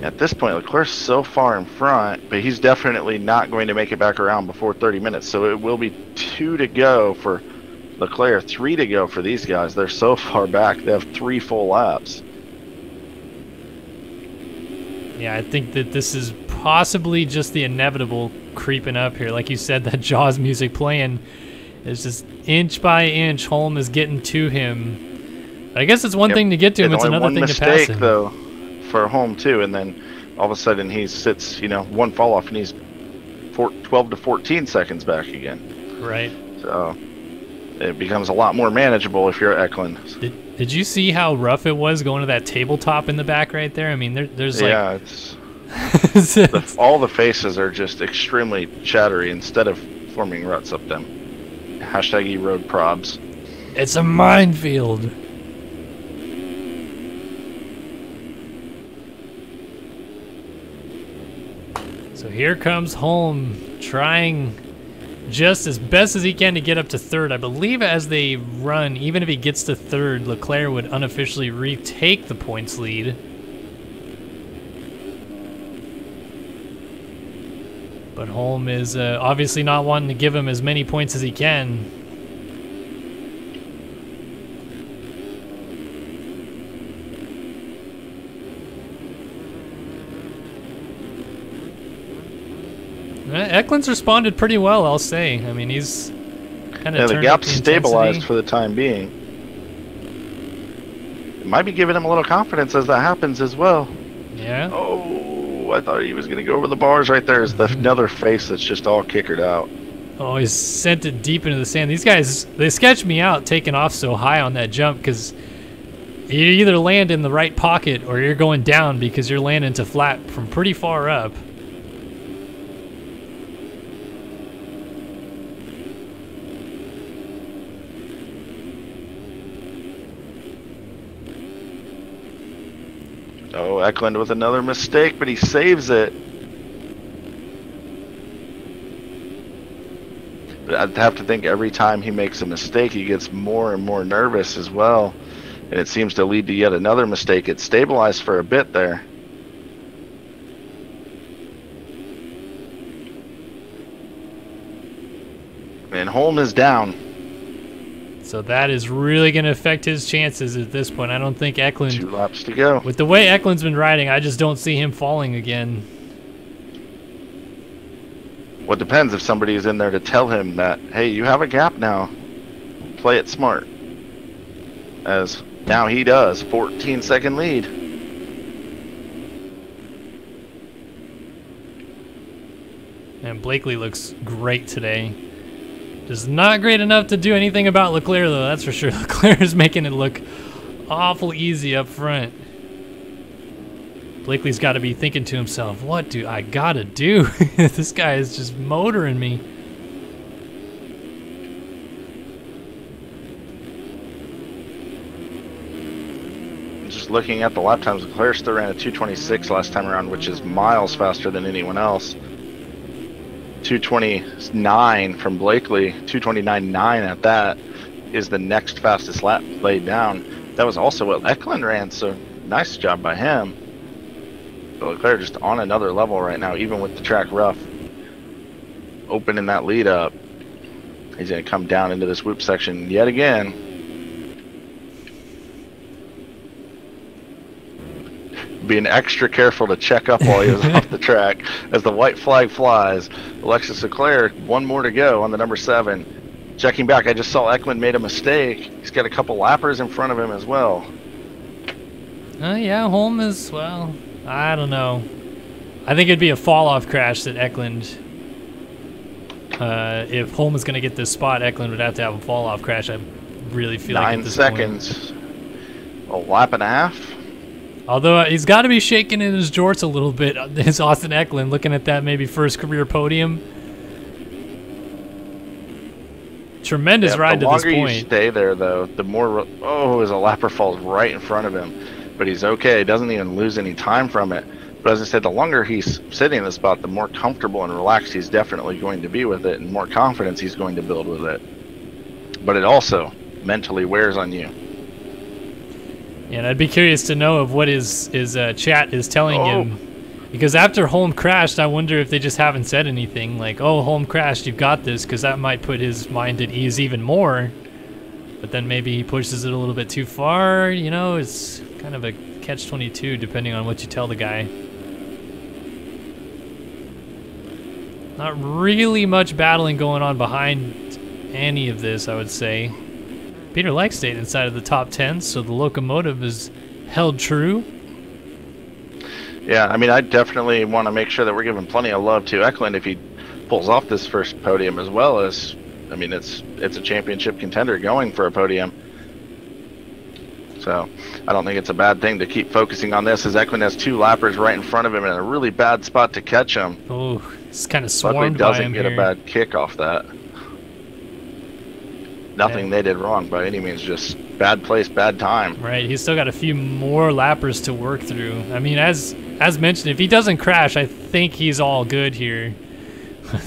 At this point, Leclerc's so far in front, but he's definitely not going to make it back around before 30 minutes. So it will be 2 to go for Leclerc, 3 to go for these guys. They're so far back. They have 3 full laps.
Yeah, I think that this is possibly just the inevitable creeping up here. Like you said, that Jaws music playing is just inch by inch. Holm is getting to him. I guess it's one thing to get to him. It's another thing to pass him.
Though, for Holm too, and then all of a sudden he sits, you know, one fall off, and he's 12 to 14 seconds back again.
Right.
So it becomes a lot more manageable if you're Eklund.
Did you see how rough it was going to that tabletop in the back right there? I mean, there's like...
Yeah, it's... all the faces are just extremely chattery instead of forming ruts up them. Hashtag E-Road probs.
It's a minefield. So here comes Holm trying just as best as he can to get up to third. I believe as they run, even if he gets to third, Leclerc would unofficially retake the points lead. But Holm is obviously not wanting to give him as many points as he can. Eklund's responded pretty well, I'll say. I mean, he's kind of
the gap's stabilized for the time being. It might be giving him a little confidence as that happens as well.
Yeah.
Oh, I thought he was going to go over the bars right there. Is another face that's just all kickered out.
Oh, he's sent it deep into the sand. These guys, they sketched me out taking off so high on that jump because you either land in the right pocket or you're going down because you're landing to flat from pretty far up.
Oh, Eklund with another mistake, but he saves it. But I'd have to think every time he makes a mistake, he gets more and more nervous as well. And it seems to lead to yet another mistake. It stabilized for a bit there. And Holm is down.
So that is really going to affect his chances at this point. I don't think Eklund...
2 laps to go.
With the way Eklund's been riding, I just don't see him falling again.
Well, it depends if somebody is in there to tell him that, hey, you have a gap now. Play it smart. As now he does. 14-second lead.
And Blakely looks great today. Just not great enough to do anything about Leclerc, though, that's for sure. Leclerc is making it look awful easy up front. Blakely's got to be thinking to himself, what do I got to do? This guy is just motoring me.
Just just looking at the lap times, Leclerc still ran a 2:26 last time around, which is miles faster than anyone else. 2:29 from Blakely, 2:29.9 at that, is the next fastest lap laid down. That was also what Eklund ran, so nice job by him. But Leclerc just on another level right now, even with the track rough. Opening that lead up. He's going to come down into this whoop section yet again. Being extra careful to check up while he was off the track as the white flag flies. Alexis Leclerc, one more to go on the number 7. Checking back, I just saw Eklund made a mistake. He's got a couple lappers in front of him as well.
Yeah, Holm is, well, I don't know. I think it'd be a fall-off crash that Eklund, if Holm is going to get this spot, Eklund would have to have a fall-off crash. I really feel like at this
9 seconds. A lap and a half.
Although he's got to be shaking in his jorts a little bit, his Austin Eklund, looking at that maybe first career podium. Tremendous ride to this point.
The longer you stay there, though, the more... Oh, as a lapper falls right in front of him. But he's okay. He doesn't even lose any time from it. But as I said, the longer he's sitting in the spot, the more comfortable and relaxed he's definitely going to be with it, and more confidence he's going to build with it. But it also mentally wears on you.
And I'd be curious to know of what his chat is telling him. Because after Holm crashed, I wonder if they just haven't said anything. Like, oh, Holm crashed, you've got this, because that might put his mind at ease even more. But then maybe he pushes it a little bit too far. You know, it's kind of a catch-22 depending on what you tell the guy. Not really much battling going on behind any of this, I would say. Peter Leicht stayed inside of the top 10, so the locomotive is held true.
Yeah, I mean, I definitely want to make sure that we're giving plenty of love to Eklund if he pulls off this first podium, as well as, I mean, it's a championship contender going for a podium. So I don't think it's a bad thing to keep focusing on this, as Eklund has 2 lappers right in front of him in a really bad spot to catch him.
Oh, it's kind of swarmed
Luckily
by him
doesn't get
here.
a bad kick off that. Nothing they did wrong by any means, just bad place, bad time.
Right, he's still got a few more lappers to work through. I mean, as mentioned, if he doesn't crash, I think he's all good here.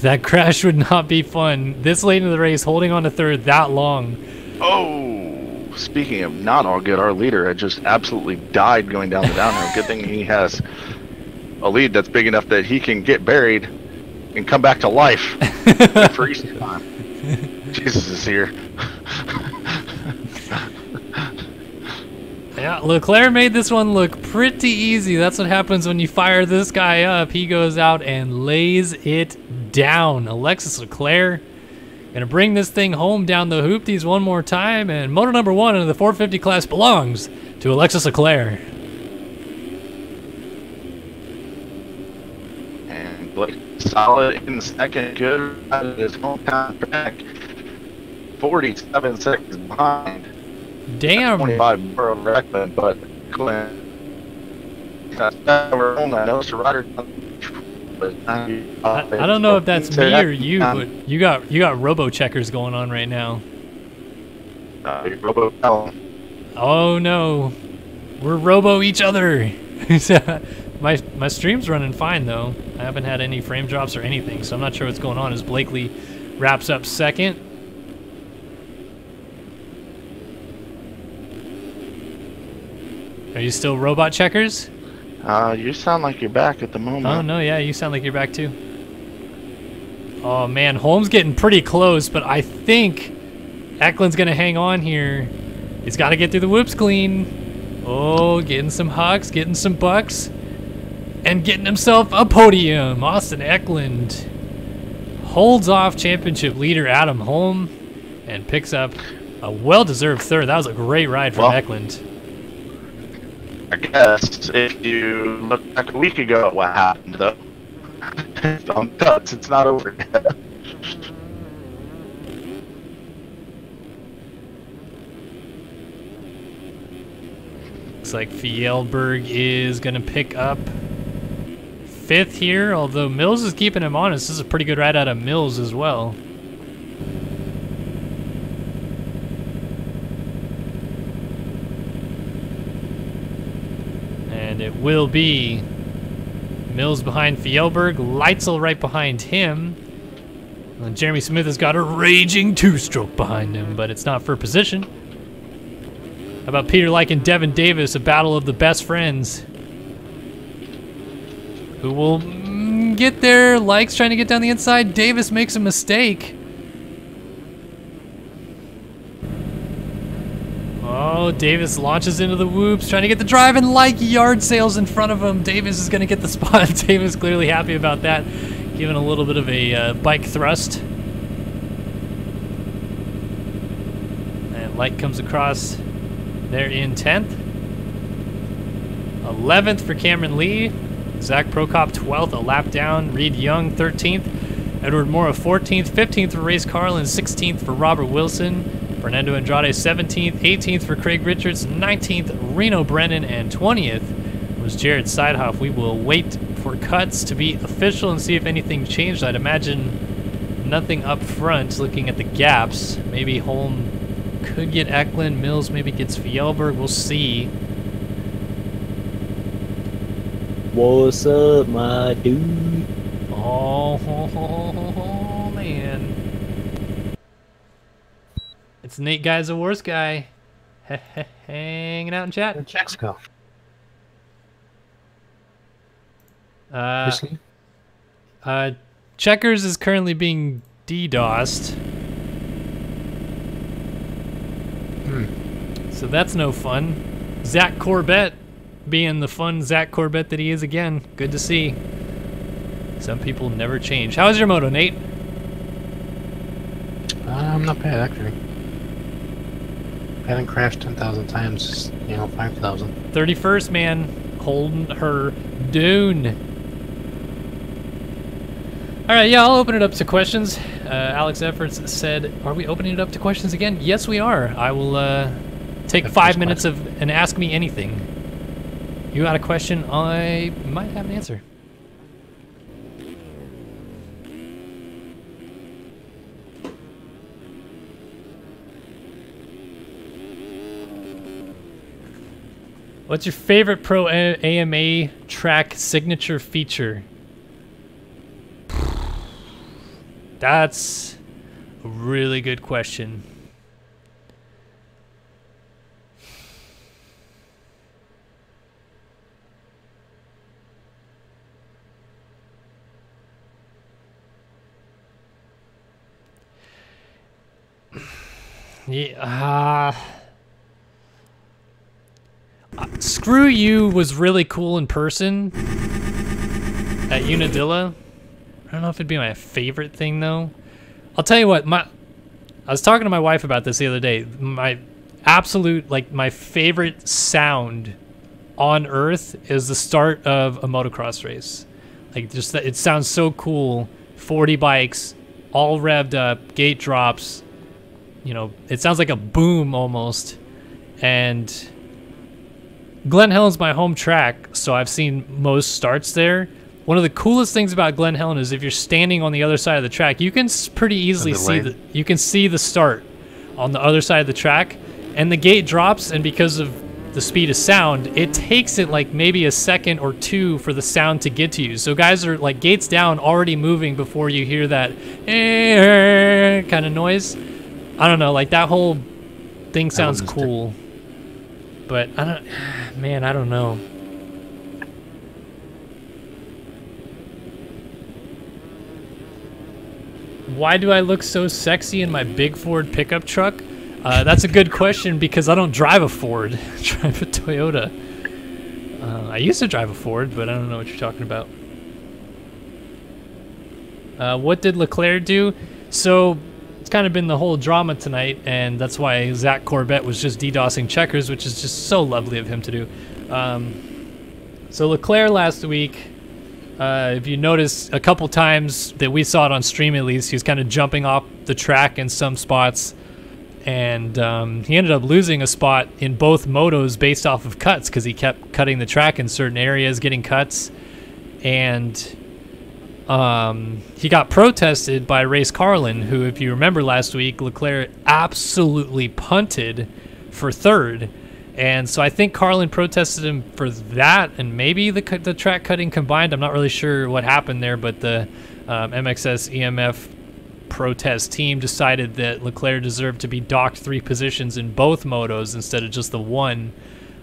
That crash would not be fun. This late in the race, holding on to third that long.
Oh, speaking of not all good, our leader had just absolutely died going down the downhill. Good thing he has a lead that's big enough that he can get buried and come back to life for Easter time. Jesus is here.
Yeah, Leclerc made this one look pretty easy. That's what happens when you fire this guy up. He goes out and lays it down. Alexis Leclerc gonna bring this thing home down the hoopties one more time, and moto number 1 in the 450 class belongs to Alexis Leclerc.
And Blake solid in second, good out of his hometown track. 47 seconds behind.
Damn.
25 Borough record, but Clint. I
don't know if that's me or you, but you got robo checkers going on right now. Oh no, we're robo each other. my stream's running fine though. I haven't had any frame drops or anything, so I'm not sure what's going on as Blakely wraps up second. Are you still robot checkers?
You sound like you're back at the moment.
Oh no, yeah, you sound like you're back too. Oh man, Holm's getting pretty close, but I think Eklund's gonna hang on here. He's got to get through the whoops clean. Oh, getting some hucks, getting some bucks, and getting himself a podium. Austin Eklund holds off championship leader Adam Holm and picks up a well-deserved third. That was a great ride from Eklund.
I guess if you look back a week ago at what happened, though, on cuts, it's not over yet.
Looks like Fjellberg is going to pick up 5th here, although Mills is keeping him honest. This is a pretty good ride out of Mills as well. And it will be Mills behind Fjellberg, Leitzel right behind him. And Jeremy Smith has got a raging two-stroke behind him, but it's not for position. How about Peter Lik and Devin Davis, a battle of the best friends? Who will get there? Likes trying to get down the inside. Davis makes a mistake. Oh, Davis launches into the whoops, trying to get the drive, and Like yard sales in front of him. Davis is going to get the spot. Davis clearly happy about that, giving a little bit of a bike thrust. And Like comes across there in 10th. 11th for Cameron Lee. Zach Prokop 12th, a lap down. Reed Young 13th. Edward Mora 14th. 15th for Race Carlin. 16th for Robert Wilson. Fernando Andrade 17th. 18th for Craig Richards. 19th Reno Brennan. And 20th was Jared Seidhoff. We will wait for cuts to be official and see if anything changed. I'd imagine nothing up front looking at the gaps. Maybe Holm could get Eklund. Mills maybe gets Fjellberg. We'll see.
What's up, my dude?
Oh, man. It's Nate Guy's the worst guy. Hanging out in chat.
Where'd checks go?
Checkers is currently being DDoSed. So that's no fun. Zach Corbett being the fun Zach Corbett that he is again. Good to see. Some people never change. How's your moto, Nate?
Not bad, actually. I haven't crashed 10,000 times, 5,000.
31st, man. Holding her down. Alright, yeah, I'll open it up to questions. Alex Efforts said, are we opening it up to questions again? Yes, we are. I will take 5 minutes and ask me anything. You got a question? I might have an answer. What's your favorite Pro AMA track signature feature? That's a really good question. Yeah. Screw You was really cool in person at Unadilla. I don't know if it'd be my favorite thing though. I'll tell you what, I was talking to my wife about this the other day. My absolute, my favorite sound on earth is the start of a motocross race. Just that, it sounds so cool. 40 bikes, all revved up, gate drops. It sounds like a boom almost. And Glen Helen's my home track, so I've seen most starts there. One of the coolest things about Glen Helen is if you're standing on the other side of the track, you can pretty easily see the start on the other side of the track, and the gate drops, and because of the speed of sound, it takes it maybe a second or two for the sound to get to you. So guys are gates down, already moving before you hear that kind of noise. I don't know, that whole thing sounds cool. But I don't know. Why do I look so sexy in my big Ford pickup truck? That's a good question because I don't drive a Ford. I drive a Toyota. I used to drive a Ford, but I don't know what you're talking about. What did Leclerc do? So it's kind of been the whole drama tonight, and that's why Zach Corbett was just DDoSing Checkers, which is just so lovely of him to do. So Leclerc last week, if you notice a couple times that we saw it on stream at least, he was kind of jumping off the track in some spots, and he ended up losing a spot in both motos based off of cuts because he kept cutting the track in certain areas, getting cuts, and he got protested by Race Carlin, who, if you remember last week, Leclerc absolutely punted for third, And so I think Carlin protested him for that, and maybe the track cutting combined. I'm not really sure what happened there, but the MXS EMF protest team decided that Leclerc deserved to be docked 3 positions in both motos instead of just the one.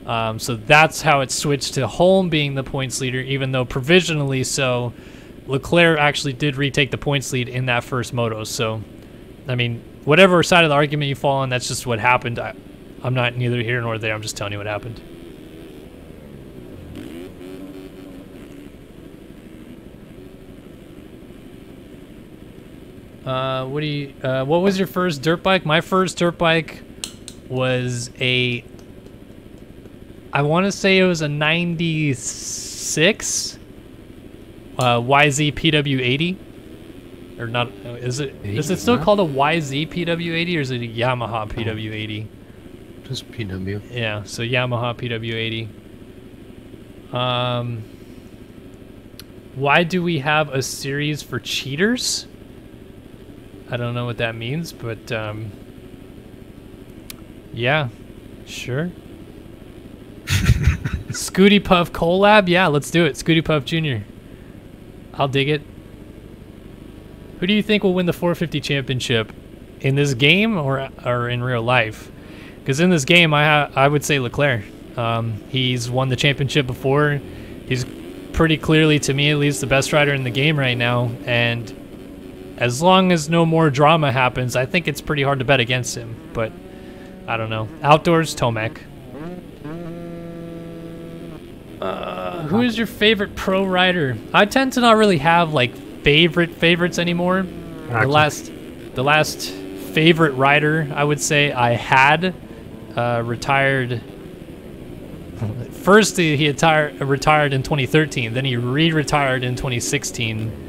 So that's how it switched to Holm being the points leader, even though provisionally so Leclerc actually did retake the points lead in that first moto. So, I mean, whatever side of the argument you fall on, that's just what happened. I'm not neither here nor there. I'm just telling you what happened. What was your first dirt bike? My first dirt bike was I want to say it was a 96 YZ PW80. Or not, is it still called a YZ PW80 or is it a Yamaha PW80?
Just PW.
Yeah, so Yamaha PW80. Why do we have a series for cheaters? I don't know what that means, but yeah, sure. Scooty Puff collab? Yeah, let's do it. Scooty Puff Jr. I'll dig it. Who do you think will win the 450 championship in this game or in real life? Because in this game, I would say Leclerc. He's won the championship before. He's pretty clearly, to me at least, the best rider in the game right now. And as long as no more drama happens, I think it's pretty hard to bet against him. But I don't know. Outdoors, Tomac. Who is your favorite pro rider? I tend to not really have like favorites anymore. The last favorite rider I would say I had retired. First he retired in 2013, then he re-retired in 2016.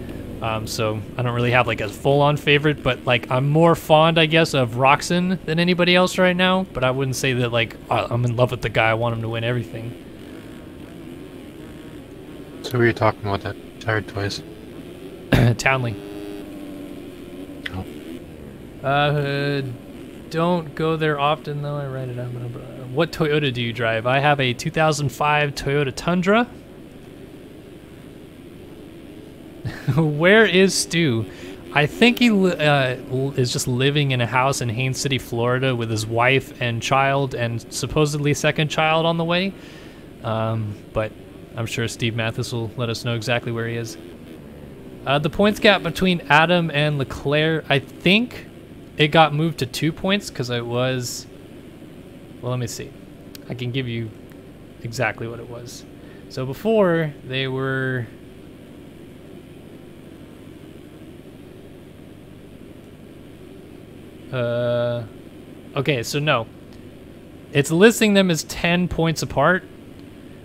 So I don't really have like a full-on favorite, but like I'm more fond, I guess, of Roxon than anybody else right now. But I wouldn't say that like I'm in love with the guy. I want him to win everything.
So we were talking about that retired twice.
Townley.
Oh.
Don't go there often though. I write it down. What Toyota do you drive? I have a 2005 Toyota Tundra. Where is Stu? I think he is just living in a house in Haines City, Florida, with his wife and child, and supposedly second child on the way. But I'm sure Steve Mathis will let us know exactly where he is. The points gap between Adam and Leclerc, I think it got moved to 2 points because it was... Well, let me see. I can give you exactly what it was. So before, they were... Okay, so no. It's listing them as 10 points apart,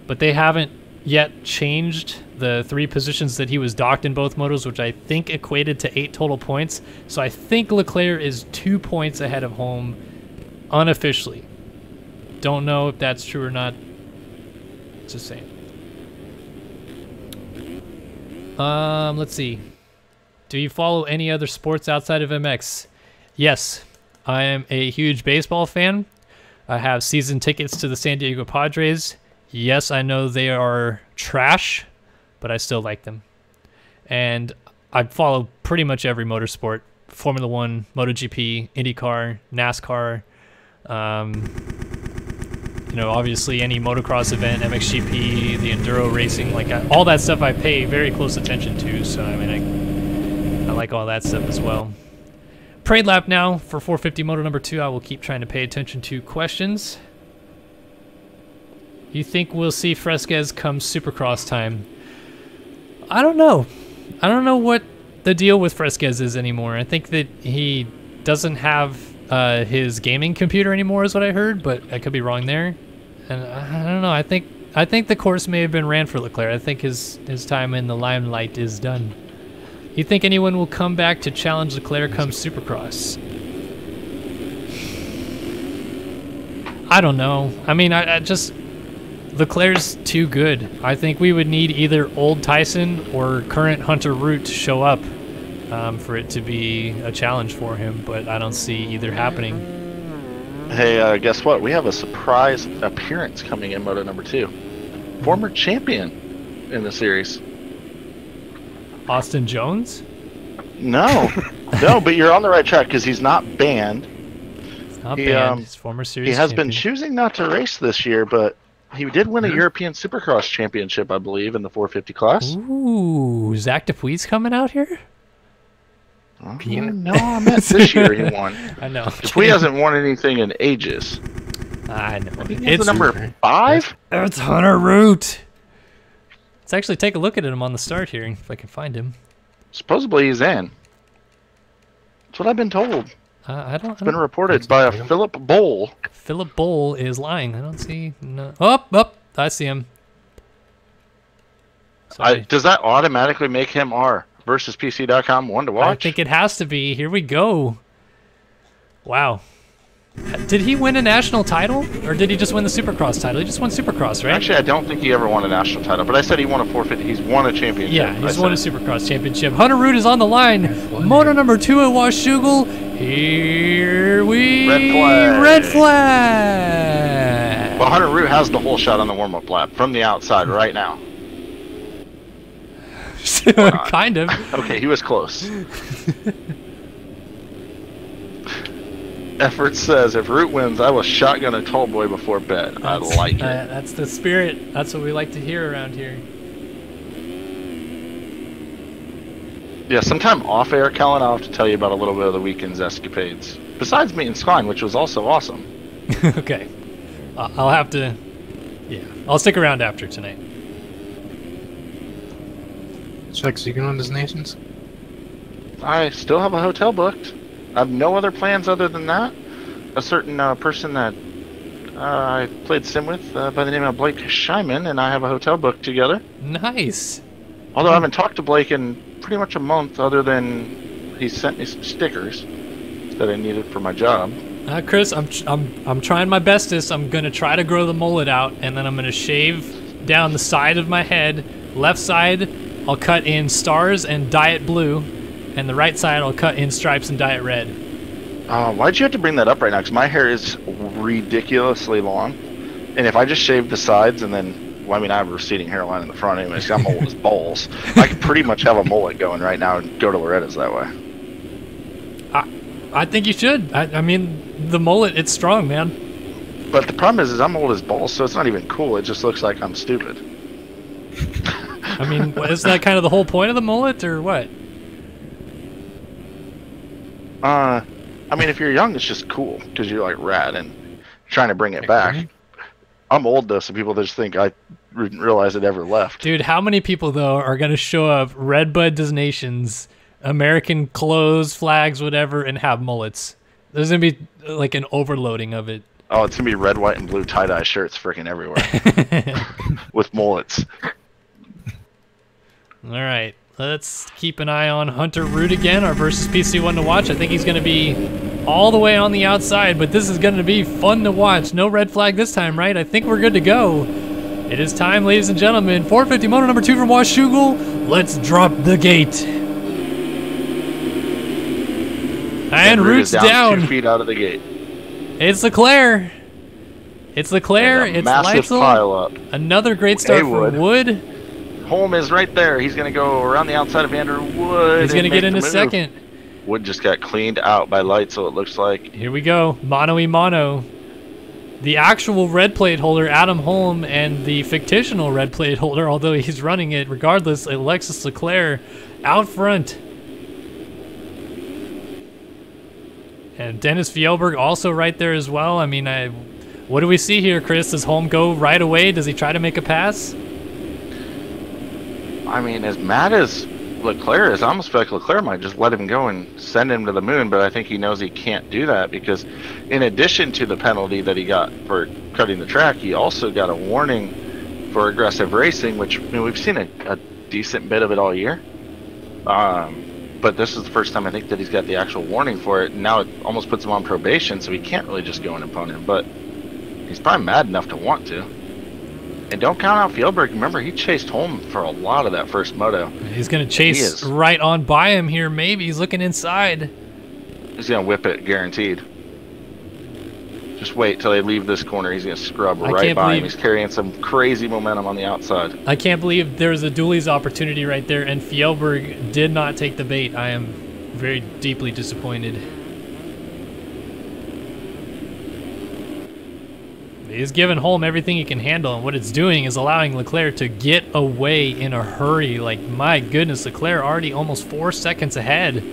but they haven't yet changed the 3 positions that he was docked in both motos, which I think equated to 8 total points. So I think Leclerc is 2 points ahead of Holm unofficially. Don't know if that's true or not. Just saying. Let's see. Do you follow any other sports outside of MX? Yes, I am a huge baseball fan. I have season tickets to the San Diego Padres. Yes, I know they are trash, but I still like them. And I follow pretty much every motorsport. Formula One, MotoGP, IndyCar, NASCAR. You know, obviously any motocross event, MXGP, the enduro racing, like all that stuff I pay very close attention to. So, I mean, I like all that stuff as well. Parade lap now for 450 moto number 2. I will keep trying to pay attention to questions. You think we'll see Fresquez come Supercross time? I don't know. I don't know what the deal with Fresquez is anymore. I think that he doesn't have his gaming computer anymore is what I heard, but I could be wrong there. And I don't know. I think the course may have been ran for Leclerc. I think his time in the limelight is done. You think anyone will come back to challenge Leclerc come Supercross? I don't know. I mean, I just... Leclerc's too good. I think we would need either old Tyson or current Hunter Root to show up for it to be a challenge for him, but I don't see either happening.
Hey, guess what? We have a surprise appearance coming in Moto number 2. Former champion in the series.
Austin Jones?
No. No, but you're on the right track because he's not banned.
He's not banned. He's former series
He has
champion.
been choosing not to race this year, but he did win a European Supercross championship, I believe, in the 450 class.
Ooh, Zach DePuis coming out here?
No, I meant this year he won.
I know.
He hasn't won anything in ages.
I know.
I think he's the number 5?
It's Hunter Root. Let's actually take a look at him on the start here, if I can find him.
Supposedly he's in. That's what I've been told. It's been reported by a Philip Bowl.
Philip Bowl is lying. I don't see. No. Oh, I see him.
Does that automatically make him our versus PC.com one to watch?
I think it has to be. Here we go. Wow. Did he win a national title, or did he just win the Supercross title? He just won Supercross, right?
Actually, I don't think he ever won a national title, but I said he won a 450. He's won a championship.
Yeah, he's won a Supercross championship. Hunter Root is on the line. Moto number 2 at Washougal. Here we...
Red flag.
Red flag.
Well, Hunter Root has the whole shot on the warm-up lap from the outside right now.
Kind of.
Okay, he was close. Effort says, if Root wins, I will shotgun a tall boy before bed. I like it.
That's the spirit. That's what we like to hear around here.
Yeah, sometime off air, Kellen, I'll have to tell you about a little bit of the weekend's escapades. Besides meeting Skline, which was also awesome.
Okay. I'll have to... Yeah, I'll stick around after tonight.
Chuck, so you going on Destinations? I
still have a hotel booked. I have no other plans other than that. A certain person that I played sim with by the name of Blake Scheiman and I have a hotel booked together.
Nice.
Although I haven't talked to Blake in pretty much a month, other than he sent me some stickers that I needed for my job.
Chris, I'm trying my bestest. I'm gonna try to grow the mullet out, and then I'm gonna shave down the side of my head. Left side, I'll cut in stars and diet blue. And the right side, I'll cut in stripes and dye it red.
Why'd you have to bring that up right now? Because my hair is ridiculously long. And if I just shave the sides and then, well, I mean, I have a receding hairline in the front anyways. I'm old as balls. I could pretty much have a mullet going right now and go to Loretta's that way.
I think you should. I mean, the mullet, it's strong, man.
But the problem is I'm old as balls, so it's not even cool. It just looks like I'm stupid.
I mean, is that kind of the whole point of the mullet, or what?
I mean, if you're young, it's just cool because you're like rad and trying to bring it back. I'm old though, so people just think I didn't realize it ever left.
Dude, how many people though are gonna show up Redbud Nations, American clothes, flags, whatever, and have mullets? There's gonna be like an overloading of it.
Oh, it's gonna be red, white, and blue tie-dye shirts freaking everywhere with mullets.
All right. Let's keep an eye on Hunter Root again, our versus PC one to watch. I think he's going to be all the way on the outside, but this is going to be fun to watch. No red flag this time, right? I think we're good to go. It is time, ladies and gentlemen. 450 moto number 2 from Washougal. Let's drop the gate. And Root's down.
2 feet out of the gate.
It's Leclerc. It's Leclerc. It's
massive pile up.
Another great start for Wood.
Holm is right there. He's going to go around the outside of Andrew Wood.
He's going to get in a second.
Wood just got cleaned out by light, so it looks like.
Here we go. Mono-y-mono. The actual red plate holder, Adam Holm, and the fictional red plate holder, although he's running it regardless, Alexis Leclerc out front. And Dennis Fjellberg also right there as well. I mean, what do we see here, Chris? Does Holm go right away? Does he try to make a pass?
I mean, as mad as Leclerc is, I almost feel like Leclerc might just let him go and send him to the moon, but I think he knows he can't do that because in addition to the penalty that he got for cutting the track, he also got a warning for aggressive racing, which, I mean, we've seen a decent bit of it all year. But this is the first time I think that he's got the actual warning for it. Now it almost puts him on probation, so he can't really just go and impone him, but he's probably mad enough to want to. And don't count out Fjellberg. Remember, he chased Holm for a lot of that first moto.
He's going to chase right on by him here, maybe. He's looking inside.
He's going to whip it, guaranteed. Just wait till they leave this corner. He's going to scrub right by him. He's carrying some crazy momentum on the outside.
I can't believe there was a dualies opportunity right there, and Fjellberg did not take the bait. I am very deeply disappointed. He's giving Holm everything he can handle, and what it's doing is allowing Leclerc to get away in a hurry. Like, my goodness, Leclerc already almost 4 seconds ahead.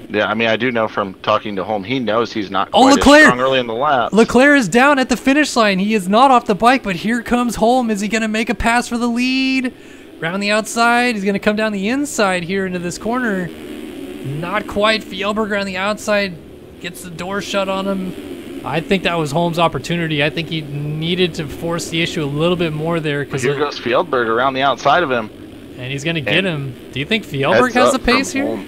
Yeah, I mean, I do know from talking to Holm, he knows he's not quite as strong early in the lap.
Leclerc is down at the finish line. He is not off the bike, but here comes Holm. Is he going to make a pass for the lead? Around the outside. He's going to come down the inside here into this corner. Not quite. Fjellberg around the outside gets the door shut on him. I think that was Holm's opportunity. I think he needed to force the issue a little bit more there.
Here goes Fjellberg around the outside of him.
And he's going to get him. Do you think Fjellberg has the pace here?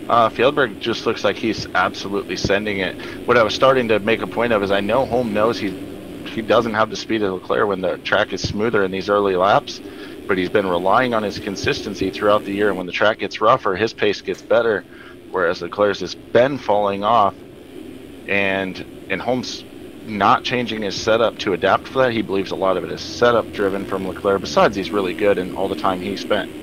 Fjellberg just looks like he's absolutely sending it. What I was starting to make a point of is I know Holm knows he doesn't have the speed of Leclerc when the track is smoother in these early laps, but he's been relying on his consistency throughout the year, and when the track gets rougher, his pace gets better, whereas Leclerc's has been falling off, and Holm's not changing his setup to adapt for that. He believes a lot of it is setup driven from Leclerc. Besides, he's really good, and all the time he spent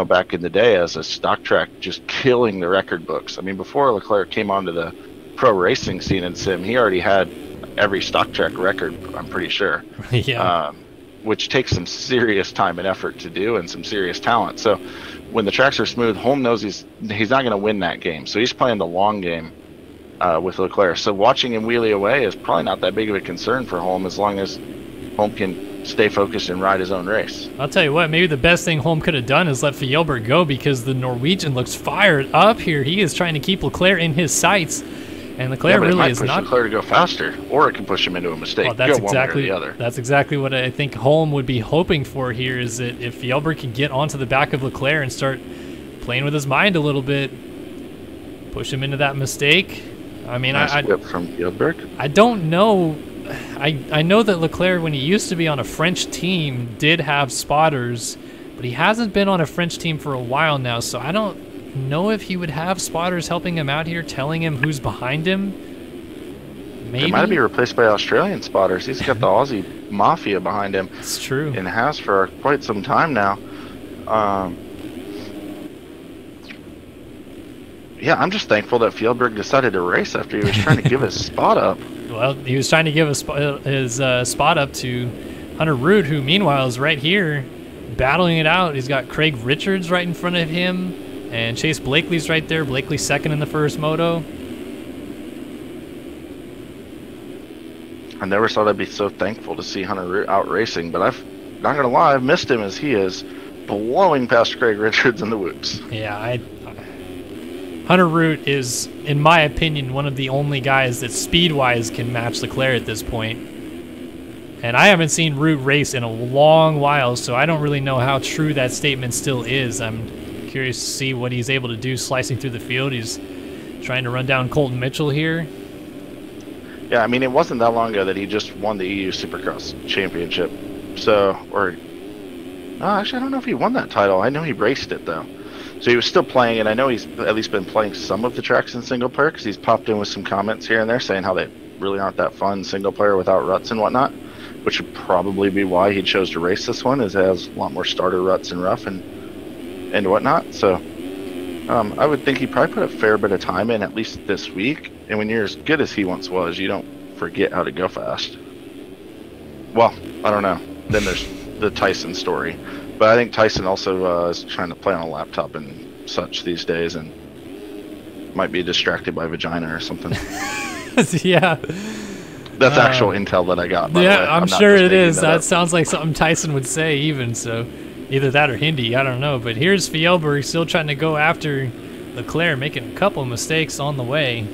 back in the day as a stock track, just killing the record books. I mean, before Leclerc came onto the pro racing scene in sim, he already had every stock track record, I'm pretty sure.
Yeah.
Which takes some serious time and effort to do, and some serious talent. So when the tracks are smooth, Holm knows he's not going to win that game. So he's playing the long game with Leclerc. So watching him wheelie away is probably not that big of a concern for Holm, as long as Holm can stay focused and ride his own race.
I'll tell you what, maybe the best thing Holm could have done is let Fjellberg go, because the Norwegian looks fired up here. He is trying to keep Leclerc in his sights, and Leclerc really is not.
Leclerc to go faster, or it can push him into a mistake.
Well, that's
go one way or the other.
That's exactly what I think Holm would be hoping for here, is that if Fjellberg can get onto the back of Leclerc and start playing with his mind a little bit, push him into that mistake. I mean,
nice whip from Fjellberg.
I don't know. I know that Leclerc, when he used to be on a French team, did have spotters, but he hasn't been on a French team for a while now, so I don't know if he would have spotters helping him out here, telling him who's behind him. Maybe.
They might be replaced by Australian spotters. He's got the Aussie Mafia behind him.
It's true.
And has for quite some time now. Yeah, I'm just thankful that Fjellberg decided to race after he was trying to give his spot up.
Well, he was trying to give his spot up to Hunter Root, who meanwhile is right here battling it out. He's got Craig Richards right in front of him, and Chase Blakely's right there. Blakely's second in the first moto.
I never thought I'd be so thankful to see Hunter Root out racing, but not gonna lie, I've missed him as he is blowing past Craig Richards in the whoops.
Yeah, Hunter Root is, in my opinion, one of the only guys that speed-wise can match Leclerc at this point. And I haven't seen Root race in a long while, so I don't really know how true that statement still is. I'm curious to see what he's able to do slicing through the field. He's trying to run down Colton Mitchell here.
Yeah, I mean, it wasn't that long ago that he just won the EU Supercross Championship. So, no, actually, I don't know if he won that title. I know he raced it, though. So he was still playing, and I know he's at least been playing some of the tracks in single player, because he's popped in with some comments here and there saying how they really aren't that fun single player without ruts and whatnot, which would probably be why he chose to race this one, is it has a lot more starter ruts and rough and whatnot. So I would think he probably put a fair bit of time in, at least this week, and when you're as good as he once was, you don't forget how to go fast. Well, I don't know. Then there's the Tyson story. But I think Tyson also is trying to play on a laptop and such these days, and might be distracted by vagina or something.
Yeah.
That's actual intel that I got. By the way.
I'm sure it is. That sounds like something Tyson would say even, so either that or Hindi, I don't know. But here's Fjellberg still trying to go after Leclerc, making a couple of mistakes on the way.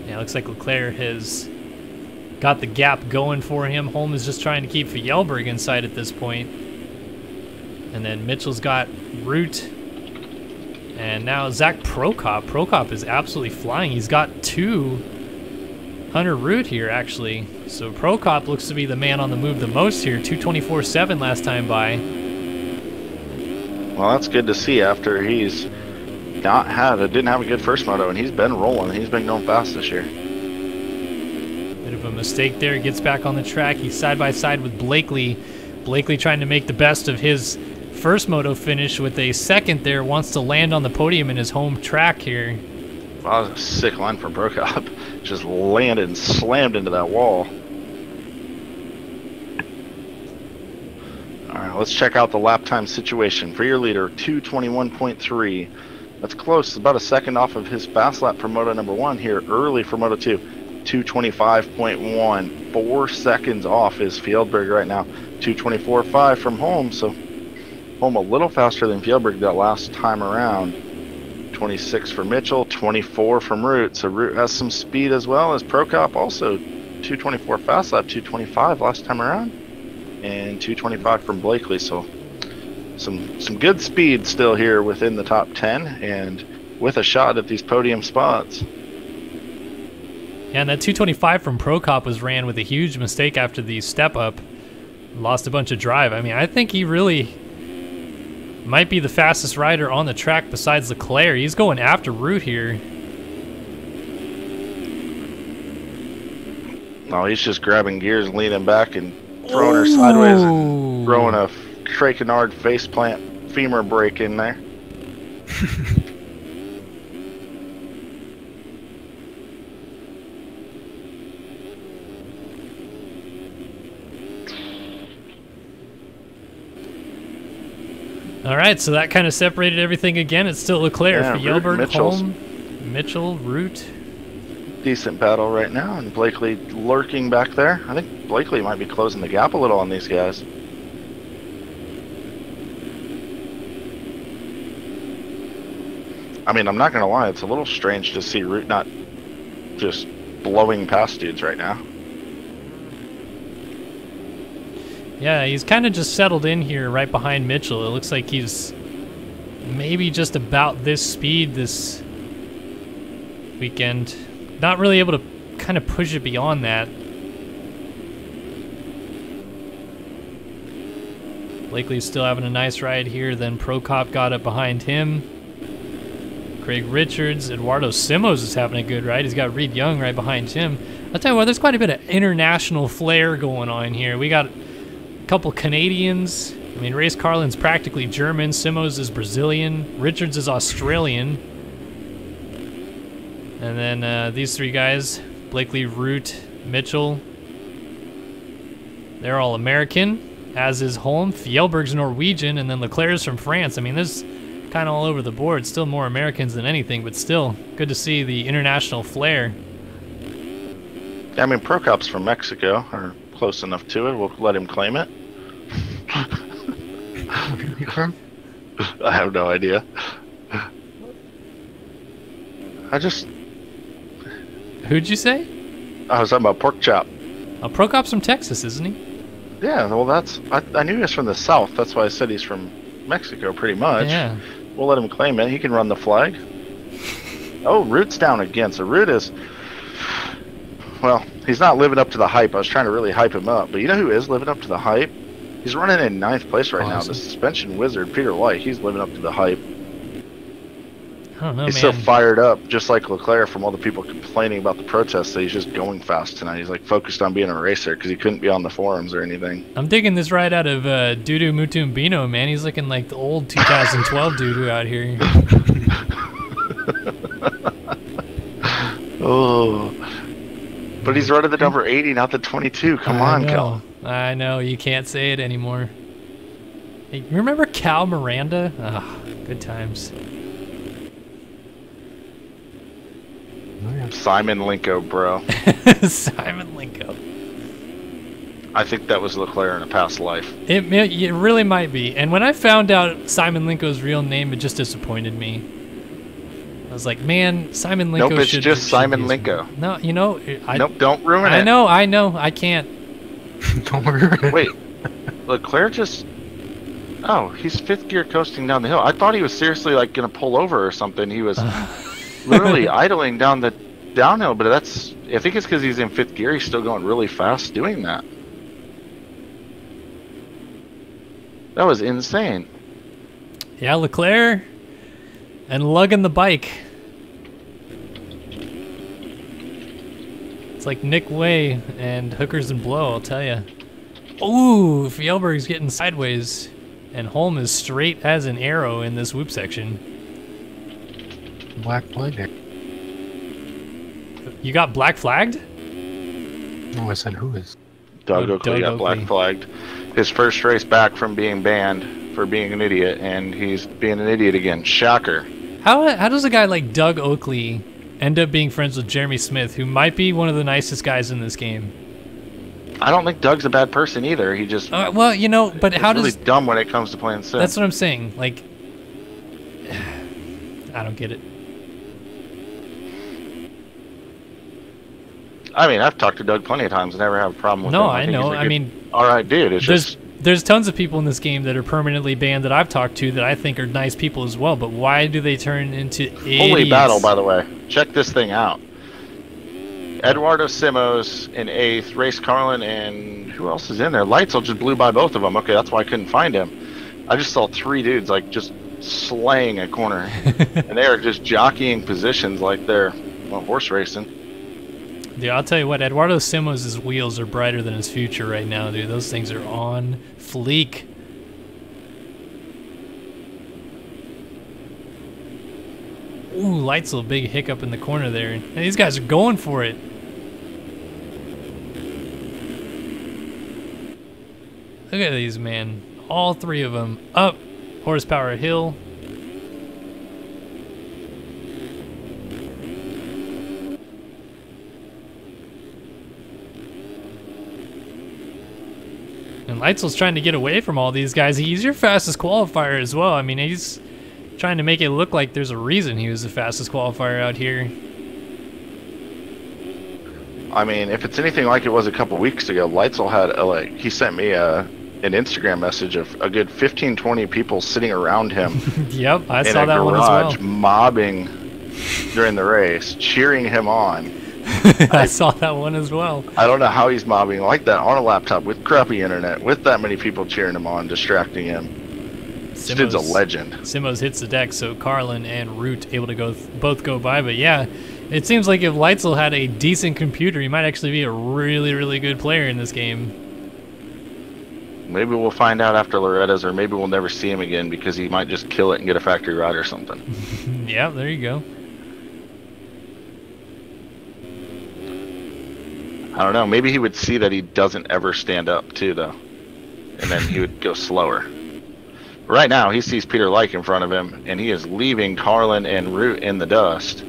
Yeah, looks like Leclerc has got the gap going for him. Holm is just trying to keep Fjellberg inside at this point. And then Mitchell's got Root. And now Zach Prokop. Prokop is absolutely flying. He's got two Hunter Root here, actually. So Prokop looks to be the man on the move the most here. 224.7 last time by.
Well, that's good to see after he's didn't have a good first moto, and he's been rolling. He's been going fast this year.
Bit of a mistake there. Gets back on the track. He's side by side with Blakely. Blakely trying to make the best of his first moto finish with a second there. Wants to land on the podium in his home track here.
Wow, that was a sick line from Prokop. Just landed and slammed into that wall. Alright, let's check out the lap time situation. For your leader, 2:21.3. That's close, about a second off of his fast lap for Moto number 1 here early for Moto 2. 2:25.1. 4 seconds off is Fjellberg right now. 2:24.5 from Holm, so Holm a little faster than Fjellberg that last time around. 26 for Mitchell, 24 from Root. So Root has some speed as well as Prokop, also 2:24 fast lap, 2:25 last time around, and 2:25 from Blakely. So some good speed still here within the top 10 and with a shot at these podium spots.
Yeah, and that 2:25 from Prokop was ran with a huge mistake after the step up. Lost a bunch of drive. I mean, I think he really might be the fastest rider on the track besides Leclerc. He's going after Root here.
No, he's just grabbing gears and leaning back and throwing her sideways and throwing a Trey Kennard faceplant femur break in there.
All right, so that kind of separated everything again. It's still Leclerc,
Yeah,
Fjellberg, Holm, Mitchell, Root.
Decent battle right now, and Blakely lurking back there. I think Blakely might be closing the gap a little on these guys. I mean, I'm not going to lie, it's a little strange to see Root not just blowing past dudes right now.
Yeah, he's kind of just settled in here right behind Mitchell. It looks like he's maybe just about this speed this weekend. Not really able to kind of push it beyond that. Blakely's still having a nice ride here. Then Prokop got up behind him. Craig Richards, Eduardo Simos is having a good ride. He's got Reed Young right behind him. I'll tell you what, there's quite a bit of international flair going on here. We got a couple Canadians. I mean, Race Carlin's practically German. Simos is Brazilian. Richards is Australian. And then these three guys, Blakely, Root, Mitchell, they're all American, as is Holm. Fjellberg's Norwegian, and then Leclerc's from France. I mean, there's kind of all over the board. Still more Americans than anything, but still good to see the international flair.
I mean, Prokop's from Mexico, or close enough to it. We'll let him claim it. I have no idea.
Who'd you say?
I was talking about pork chop.
Oh, Prokop's from Texas, isn't he?
Yeah, well, I knew he was from the south. That's why I said he's from Mexico, pretty much.
Yeah.
We'll let him claim it. He can run the flag. Oh, Root's down again. So Root is, well, he's not living up to the hype. I was trying to really hype him up. But you know who is living up to the hype? He's running in 9th place right now. The suspension wizard, Peter Light. He's living up to the hype.
I don't know,
He's
man.
so fired up, just like Leclerc, from all the people complaining about the protests, that he's just going fast tonight. He's like focused on being a racer because he couldn't be on the forums or anything.
I'm digging this ride out of Dudu Mutumbino, man. He's looking like the old 2012 Dudu out here.
Oh, but he's running the number 80, not the 22. Come on, Cal.
I know, you can't say it anymore. Hey, you remember Cal Miranda? Ah, good times.
Simon Linko, bro.
Simon Linko.
I think that was Leclerc in a past life.
It really might be. And when I found out Simon Linko's real name, it just disappointed me. I was like, man, Simon Linko
Nope, it's just Simon Linko.
No, you know,
nope, don't ruin it.
I know, I can't.
Don't ruin it.
Wait, Leclerc just... Oh, he's 5th gear coasting down the hill. I thought he was seriously like going to pull over or something. He was literally idling down the downhill, but that's... I think it's because he's in 5th gear. He's still going really fast doing that. That was insane.
Yeah, Leclerc and lugging the bike. It's like Nick Way and Hookers and Blow, I'll tell you. Ooh, Fjellberg's getting sideways, and Holm is straight as an arrow in this whoop section.
Black flag.
You got black flagged?
No, I said who is.
Doug
Oh,
Oakley
Doug
got black
Oakley.
flagged. His first race back from being banned for being an idiot, and he's being an idiot again. Shocker.
How does a guy like Doug Oakley end up being friends with Jeremy Smith, who might be one of the nicest guys in this game?
I don't think Doug's a bad person either. He just
Well, you know, but how
really
does...
dumb when it comes to playing sim.
That's what I'm saying. Like, I don't get it.
I mean, I've talked to Doug plenty of times and never have a problem with him.
No, I
think
know.
he's a
I
good,
mean,
all right, dude. It's just
there's tons of people in this game that are permanently banned that I've talked to that I think are nice people as well. But why do they turn into idiots?
holy battle, by the way. Check this thing out. Eduardo Simos in 8th, Race Carlin, and who else is in there? Lightsel just blew by both of them. Okay, that's why I couldn't find him. I just saw 3 dudes like just slaying a corner, and they are just jockeying positions like they're horse racing.
Dude, I'll tell you what, Eduardo Simos' wheels are brighter than his future right now, dude. Those things are on fleek. Ooh, Lightsel, big hiccup in the corner there. And these guys are going for it. Look at these, man. All 3 of them up horsepower hill. And Lightsel's trying to get away from all these guys. He's your fastest qualifier as well. I mean, he's trying to make it look like there's a reason he was the fastest qualifier out here.
I mean, if it's anything like it was a couple weeks ago, Lightsel had he sent me an Instagram message of a good 15, 20 people sitting around him.
Yep, I
in
saw
a
that one as
garage,
well.
mobbing during the race, cheering him on.
I saw that one as well.
I don't know how he's mobbing like that on a laptop with crappy internet, with that many people cheering him on, distracting him. This dude's a legend.
Simos hits the deck, so Carlin and Root able to both go by. But yeah, it seems like if Lightsel had a decent computer, he might actually be a really, really good player in this game.
Maybe we'll find out after Loretta's, or maybe we'll never see him again because he might just kill it and get a factory ride or something.
Yeah, there you go.
I don't know. Maybe he would see that he doesn't ever stand up too, though, and then he would go slower. Right now, he sees Peter Leicht in front of him, and he is leaving Carlin and Root in the dust.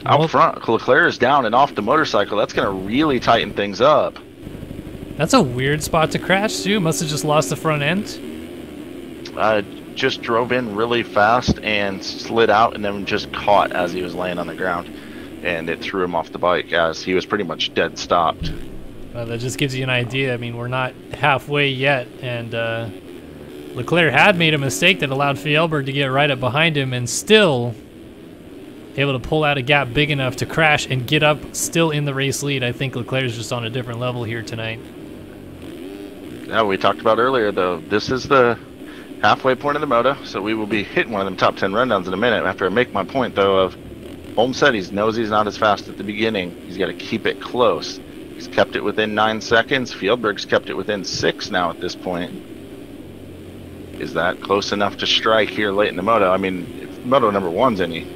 Out front, Leclerc is down and off the motorcycle. That's going to really tighten things up.
That's a weird spot to crash, too. Must have just lost the front end.
Just drove in really fast and slid out and then just caught as he was laying on the ground. And it threw him off the bike as he was pretty much dead stopped.
That just gives you an idea. I mean, we're not halfway yet. And Leclerc had made a mistake that allowed Fjellberg to get right up behind him and still able to pull out a gap big enough to crash and get up still in the race lead. I think Leclerc's just on a different level here tonight.
Yeah, we talked about earlier, though. This is the halfway point of the moto, so we will be hitting one of them top 10 rundowns in a minute. After I make my point, though, of Holmes said he knows he's not as fast at the beginning. He's got to keep it close. He's kept it within 9 seconds. Fjellberg's kept it within 6 now at this point. Is that close enough to strike here late in the moto? I mean, if moto number 1's any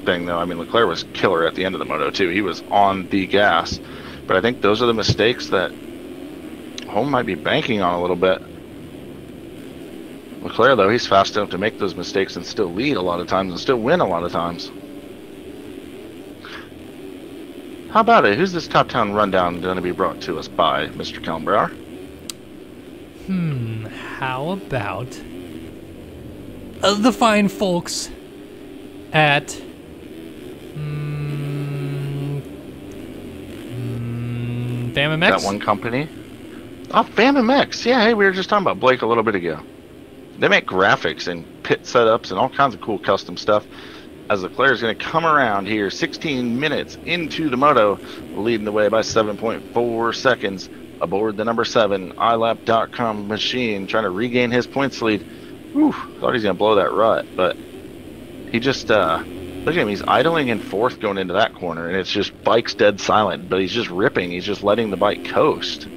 thing, though, I mean, Leclerc was killer at the end of the moto, too. He was on the gas. But I think those are the mistakes that Holmes might be banking on a little bit. Leclerc, though, he's fast enough to make those mistakes and still lead a lot of times and still win a lot of times. How about it? Who's this Top Town Rundown going to be brought to us by, Mr. Kellenbauer?
How about the fine folks at FamMX?
That one company? Oh, FamMX. Yeah, hey, we were just talking about Blake a little bit ago. They make graphics and pit setups and all kinds of cool custom stuff. as Leclerc is going to come around here 16 minutes into the moto, leading the way by 7.4 seconds aboard the number 7 iLap.com machine, trying to regain his points lead. Whew, thought he's going to blow that rut, but he just, look at him, he's idling in 4th going into that corner, and it's just bike's dead silent, but he's just ripping, he's just letting the bike coast.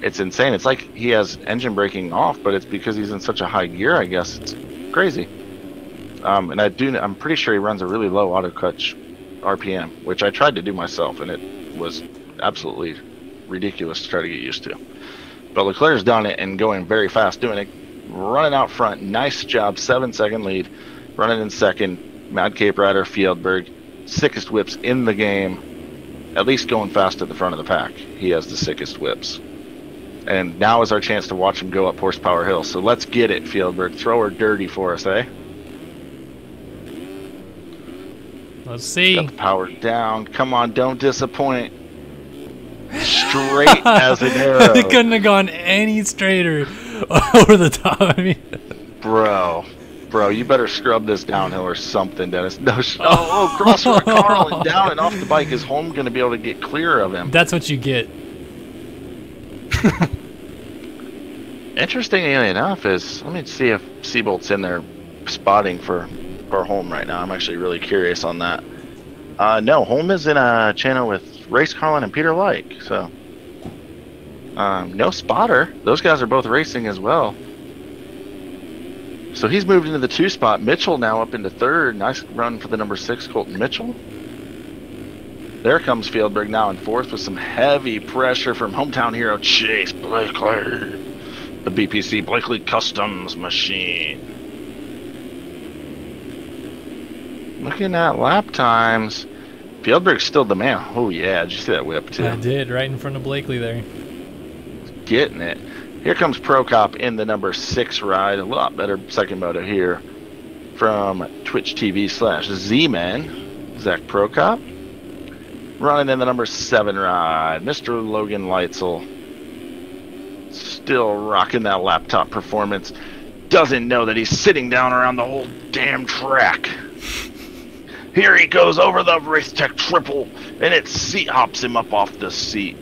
It's insane. It's like he has engine braking off, but it's because he's in such a high gear, I guess. It's crazy. And I'm pretty sure he runs a really low auto clutch RPM, which I tried to do myself, and it was absolutely ridiculous to try to get used to. But Leclerc's done it and going very fast, doing it, running out front. Nice job, 7-second lead. Running in 2nd, Mad Cape Rider Fieldberg, sickest whips in the game. At least going fast at the front of the pack. He has the sickest whips. And now is our chance to watch him go up Horsepower Hill. So let's get it, Fieldberg. Throw her dirty for us, eh?
Let's see.
Got the power down. Come on, don't disappoint. Straight as an arrow.
It couldn't have gone any straighter over the top. I mean,
bro, you better scrub this downhill or something, Dennis. No, cross for Carl and down and off the bike. Is Holm going to be able to get clear of him?
That's what you get.
Interestingly enough, is let me see if Seabolt's in there spotting for Holm right now. I'm actually really curious on that. No, Holm is in a channel with Race Carlin and Peter Like, so no spotter. Those guys are both racing as well. So he's moved into the 2 spot. Mitchell now up into 3rd. Nice run for the number 6 Colton Mitchell. There comes Fieldberg now in 4th with some heavy pressure from hometown hero Chase Blakely, the BPC Blakely Customs machine. Looking at lap times, Fieldberg's still the man. Oh yeah, did you see that whip too?
I did, right in front of Blakely there.
Getting it. Here comes Prokop in the number 6 ride. A lot better second moto here from Twitch TV/Z-Man. Zach Prokop. Running in the number 7 ride. Mr. Logan Leitzel. Still rocking that laptop performance. Doesn't know that he's sitting down around the whole damn track. Here he goes over the Race Tech triple, and it seat hops him up off the seat.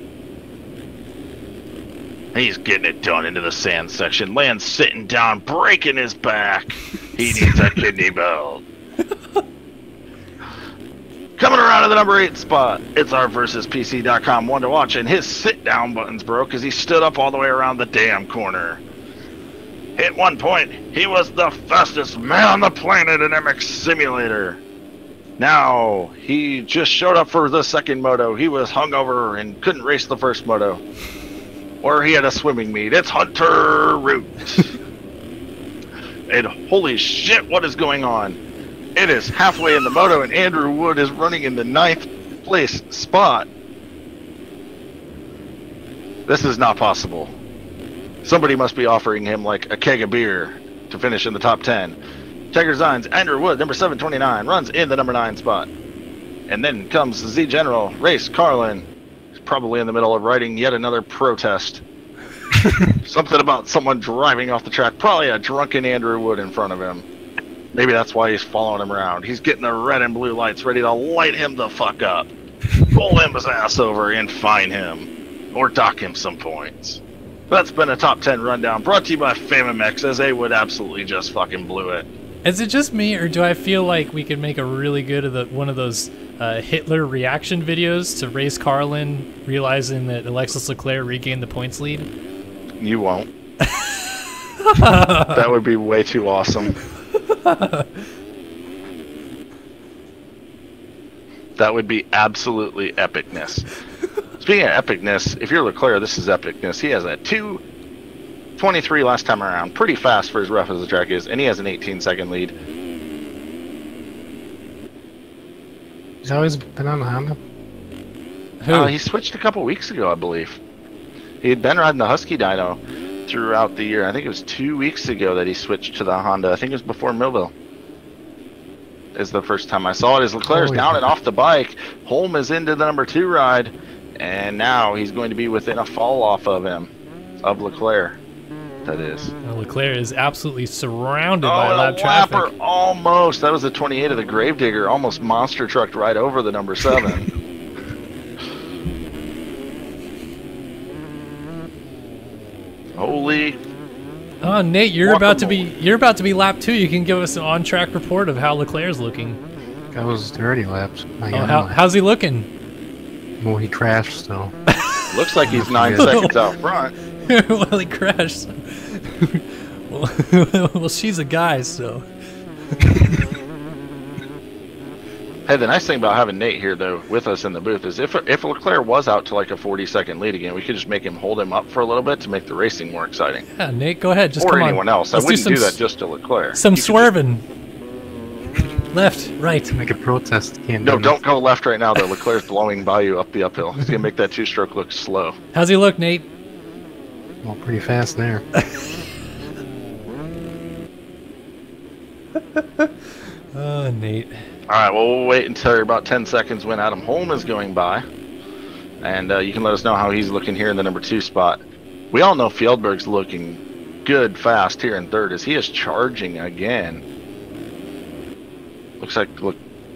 He's getting it done into the sand section. Lands sitting down, breaking his back. He needs a kidney belt. Coming around to the number 8 spot, it's our versus PC.com one to watch, and his sit-down buttons broke as he stood up all the way around the damn corner. At one point, he was the fastest man on the planet in MX Simulator. Now, he just showed up for the second moto. He was hungover and couldn't race the first moto. Or he had a swimming meet. It's Hunter Root. And holy shit, what is going on? It is halfway in the moto, and Andrew Wood is running in the 9th place spot. This is not possible. Somebody must be offering him like a keg of beer to finish in the top 10. Tiger Zines, Andrew Wood, number 729, runs in the number 9 spot. And then comes the Z General, Race Carlin. He's probably in the middle of writing yet another protest. Something about someone driving off the track. Probably a drunken Andrew Wood in front of him. Maybe that's why he's following him around. He's getting the red and blue lights ready to light him the fuck up. Pull him his ass over and fine him. Or dock him some points. That's been a top 10 rundown brought to you by FameMX, as A-Wood absolutely just fucking blew it.
Is it just me, or do I feel like we could make a really good one of those Hitler reaction videos to Race Carlin realizing that Alexis Leclerc regained the points lead?
You won't. That would be way too awesome. That would be absolutely epicness. Speaking of epicness, if you're Leclerc, this is epicness. He has a 2:23 last time around. Pretty fast for as rough as the track is, and he has an 18-second lead.
He's always been on the Honda.
Who?
He switched a couple weeks ago, I believe. He had been riding the Husky dyno throughout the year. I think it was 2 weeks ago that he switched to the Honda. I think it was before Millville. Is the first time I saw it. As Leclerc's down and off the bike. Holm is into the number 2 ride, and now he's going to be within a fall off of him, of Leclerc. what that is.
Leclerc is absolutely surrounded
Oh,
by
and
lap
a
traffic.
lapper almost. That was the 28 of the Gravedigger. Almost monster trucked right over the number 7. Holy.
Oh, Nate, you're about to be lap 2. You can give us an on-track report of how Leclerc's looking.
That was already lapped.
How's he looking?
Well, he crashed, so.
Looks like he's 9 seconds out front.
Well, he crashed. Well, she's a guy, so.
Hey, the nice thing about having Nate here, though, with us in the booth is if Leclerc was out to like a 40-second lead again, we could just make him hold him up for a little bit to make the racing more exciting.
Yeah, Nate, go ahead. Just
or
come on.
anyone else. I wouldn't do that just to Leclerc.
Some swerving. Left, right.
Make a protest.
No, don't go left right now, though. Leclerc's blowing by you up the uphill. He's going to make that 2-stroke look slow.
How's he look, Nate?
Well, pretty fast there.
Oh, Nate.
All right, well, we'll wait until about 10 seconds when Adam Holm is going by. And you can let us know how he's looking here in the number 2 spot. We all know Fjellberg's looking good fast here in 3rd as he is charging again. Looks like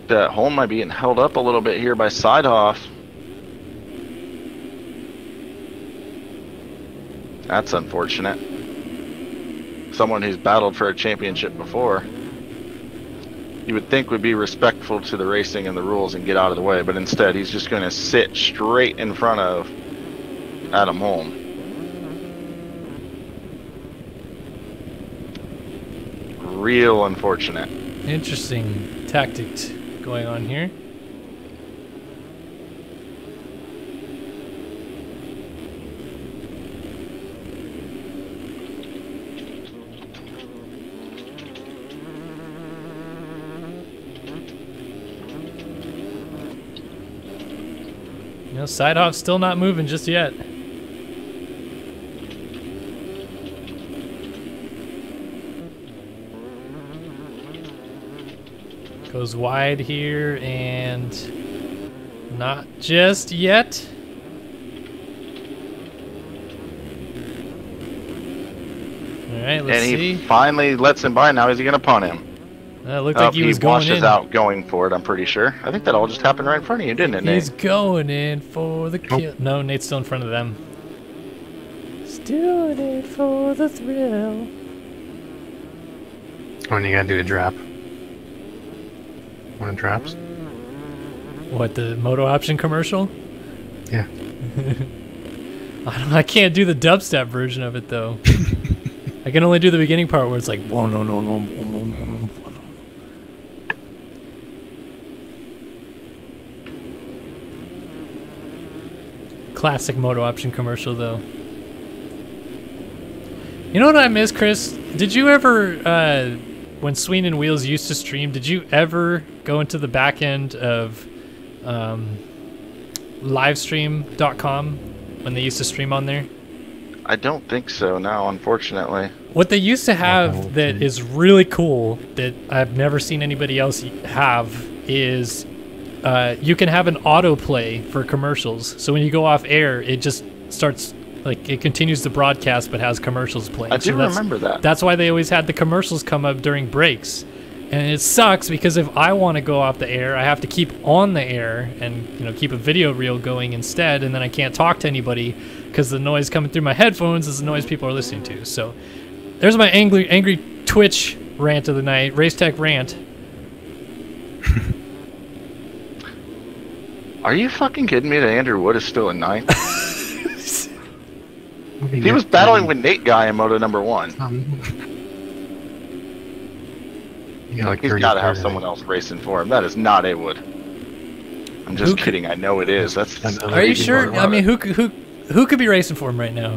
that Holm might be getting held up a little bit here by Sidehoff. That's unfortunate. Someone who's battled for a championship before. You would think would be respectful to the racing and the rules and get out of the way, but instead he's just going to sit straight in front of Adam Holm. Real unfortunate.
Interesting tactic going on here. You know, Sidehoff's still not moving just yet. Goes wide here and not just yet. All right, let's see.
And he finally lets him by. Now is he going to punt him?
It looked like he was going in.
He washes out going for it, I'm pretty sure. I think that all just happened right in front of you, didn't it, Nate?
He's going in for the kill. No, Nate's still in front of them. He's doing it for the thrill.
When you gotta do a drop. When it drops?
What, the Moto Option commercial?
Yeah.
I can't do the dubstep version of it, though. I can only do the beginning part where it's like, whoa, no, no, no, no, no, no. Classic Moto Option commercial, though. You know what I miss, Chris? Did you ever, when Sween and Wheels used to stream, did you ever go into the back end of livestream.com when they used to stream on there?
I don't think so now, unfortunately.
What they used to have that is really cool that I've never seen anybody else have is you can have an autoplay for commercials. So when you go off air, it just starts, like, it continues the broadcast but has commercials playing.
I do remember that.
That's why they always had the commercials come up during breaks. And it sucks because if I want to go off the air, I have to keep on the air and, you know, keep a video reel going instead, and then I can't talk to anybody because the noise coming through my headphones is the noise people are listening to. So there's my angry Twitch rant of the night, Race Tech rant.
Are you fucking kidding me that Andrew Wood is still in 9th? He was battling with Nate Guy in Moto number 1.
Like
he's got to have someone else racing for him. That is not A Wood. I'm just kidding. I know it is. That's.
Are you sure? I mean, who could be racing for him right now?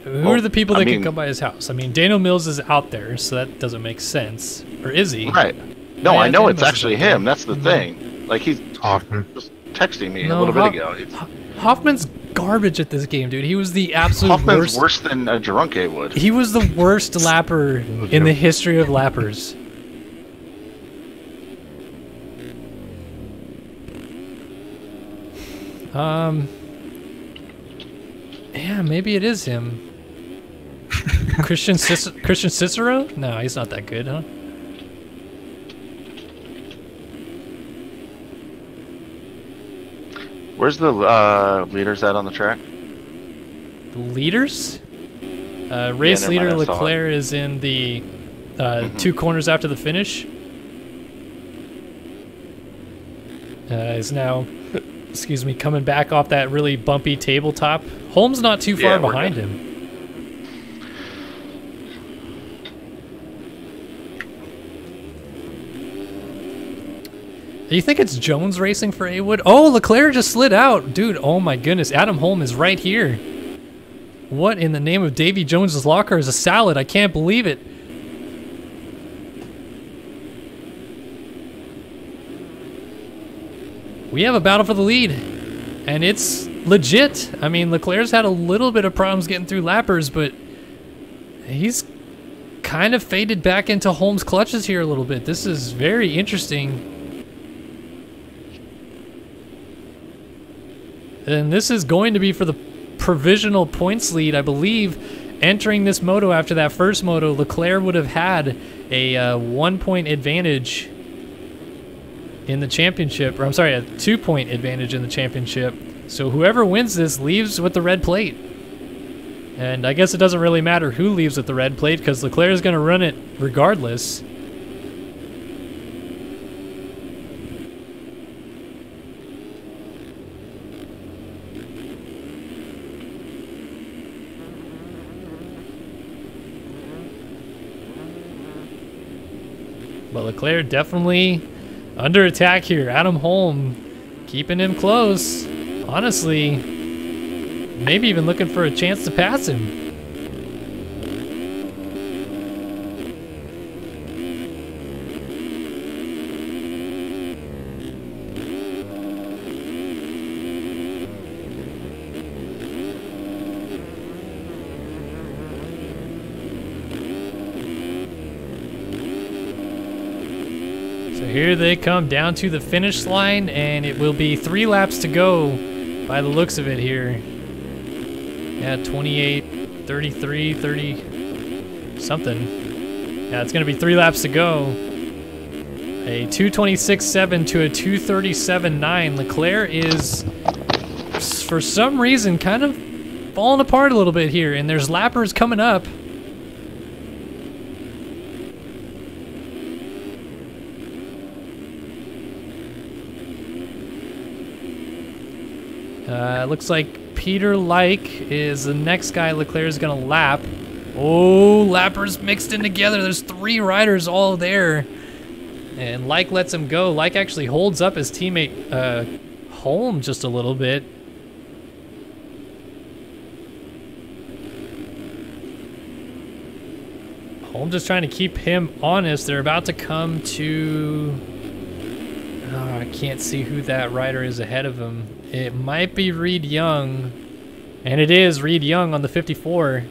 Who are the people that can come by his house? I mean, Daniel Mills is out there, so that doesn't make sense. Or is he?
Right. No, I know it's actually him. That's the thing. Like, he's just texting me a little bit ago.
Hoffman's garbage at this game, dude. He was the absolute
Hoffman's worse than a drunk A Wood.
He was the worst lapper in the history of lappers. Yeah, maybe it is him. Christian Cicero? No, he's not that good, huh?
Where's the leaders at on the track?
The leaders? Race
never
leader
mind, I saw
Leclerc is in the 2 corners after the finish. Is now, excuse me, coming back off that really bumpy tabletop. Holmes not too far behind him. Do you think it's Jones racing for A-Wood? Oh, Leclerc just slid out. Dude, oh my goodness. Adam Holm is right here. What in the name of Davy Jones's locker is a salad? I can't believe it. We have a battle for the lead. And it's legit. I mean, Leclerc's had a little bit of problems getting through lappers, but he's kind of faded back into Holmes' clutches here a little bit. This is very interesting. And this is going to be for the provisional points lead, I believe. Entering this moto after that first moto, Leclerc would have had a 1-point advantage in the championship. Or I'm sorry, a 2-point advantage in the championship. So whoever wins this leaves with the red plate. And I guess it doesn't really matter who leaves with the red plate because Leclerc is going to run it regardless. But Leclerc definitely under attack here. Adam Holm keeping him close. Honestly, maybe even looking for a chance to pass him. Here they come down to the finish line, and it will be 3 laps to go by the looks of it here. Yeah, 28, 33, 30 something. Yeah, it's going to be 3 laps to go. A 2:26.7 to a 2:37.9. Leclerc is, for some reason, kind of falling apart a little bit here, and there's lappers coming up. Looks like Peter Like is the next guy Leclerc is going to lap. Oh, lappers mixed in together. There's 3 riders all there. And Like lets him go. Like actually holds up his teammate Holm just a little bit. Holm just trying to keep him honest. They're about to come to... Oh, I can't see who that rider is ahead of him. It might be Reed Young, and it is Reed Young on the 54.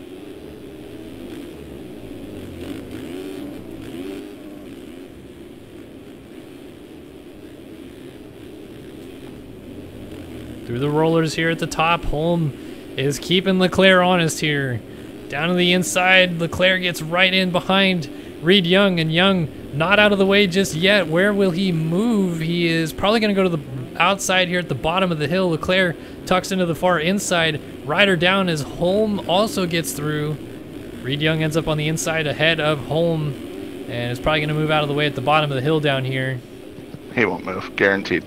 Through the rollers here at the top, Holm is keeping Leclerc honest here. Down to the inside, Leclerc gets right in behind Reed Young, and Young not out of the way just yet. Where will he move? He is probably going to go to the outside here at the bottom of the hill. Leclerc tucks into the far inside. Rider down as Holm also gets through. Reed Young ends up on the inside ahead of Holm, and is probably going to move out of the way at the bottom of the hill down here.
He won't move, guaranteed.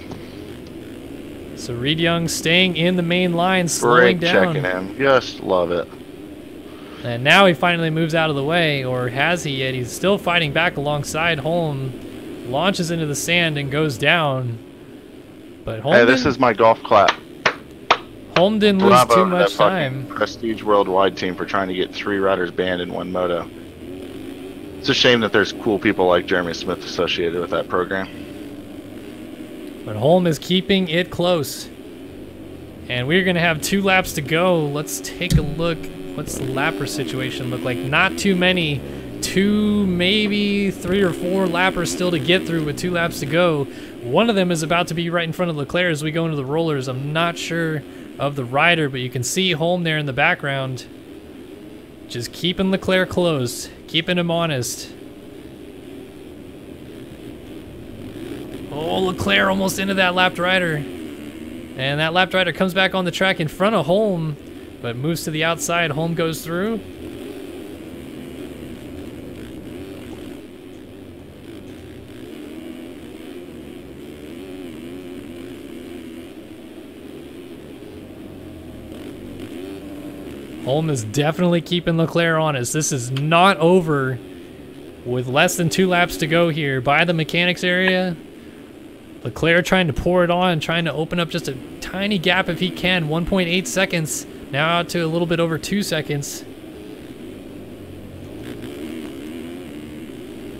So Reed Young staying in the main line, slowing down.
Checking in, just love it.
And now he finally moves out of the way, or has he yet? He's still fighting back alongside Holm. Launches into the sand and goes down. But Holm
hey, this is my golf clap.
Holm didn't lose
Bravo
too
to
much
that fucking
time.
Prestige Worldwide team for trying to get 3 riders banned in 1 moto. It's a shame that there's cool people like Jeremy Smith associated with that program.
But Holm is keeping it close. And we're going to have 2 laps to go. Let's take a look. What's the lapper situation look like? Not too many. 2, maybe 3 or 4 lappers still to get through with 2 laps to go. One of them is about to be right in front of Leclerc as we go into the rollers. I'm not sure of the rider, but you can see Holm there in the background. Just keeping Leclerc close, keeping him honest. Oh, Leclerc almost into that lapped rider. And that lapped rider comes back on the track in front of Holm, but moves to the outside. Holm goes through. Holm is definitely keeping Leclerc honest. This is not over with less than 2 laps to go here by the mechanics area. Leclerc trying to pour it on, trying to open up just a tiny gap if he can. 1.8 seconds, now out to a little bit over 2 seconds.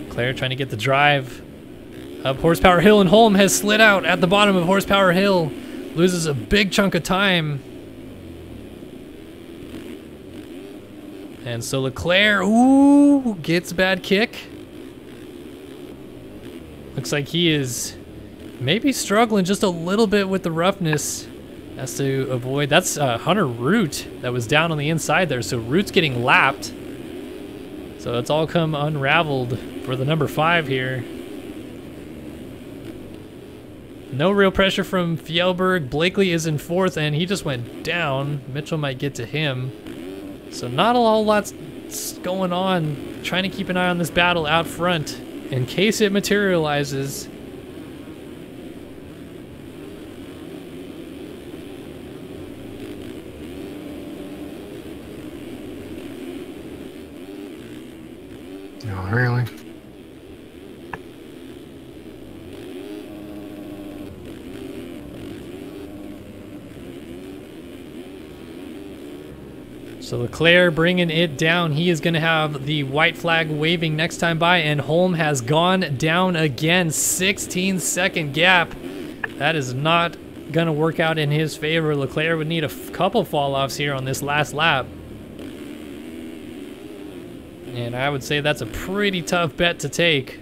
Leclerc trying to get the drive up Horsepower Hill, and Holm has slid out at the bottom of Horsepower Hill. Loses a big chunk of time. And so Leclerc, ooh, gets a bad kick. Looks like he is maybe struggling just a little bit with the roughness. Has to avoid, that's Hunter Root that was down on the inside there. So Root's getting lapped. So it's all come unraveled for the number 5 here. No real pressure from Fjellberg. Blakely is in 4th and he just went down. Mitchell might get to him. So not a whole lot going on. Trying to keep an eye on this battle out front in case it materializes.
No, really.
So Leclerc bringing it down. He is going to have the white flag waving next time by, and Holm has gone down again. 16-second gap. That is not going to work out in his favor. Leclerc would need a couple fall-offs here on this last lap. And I would say that's a pretty tough bet to take.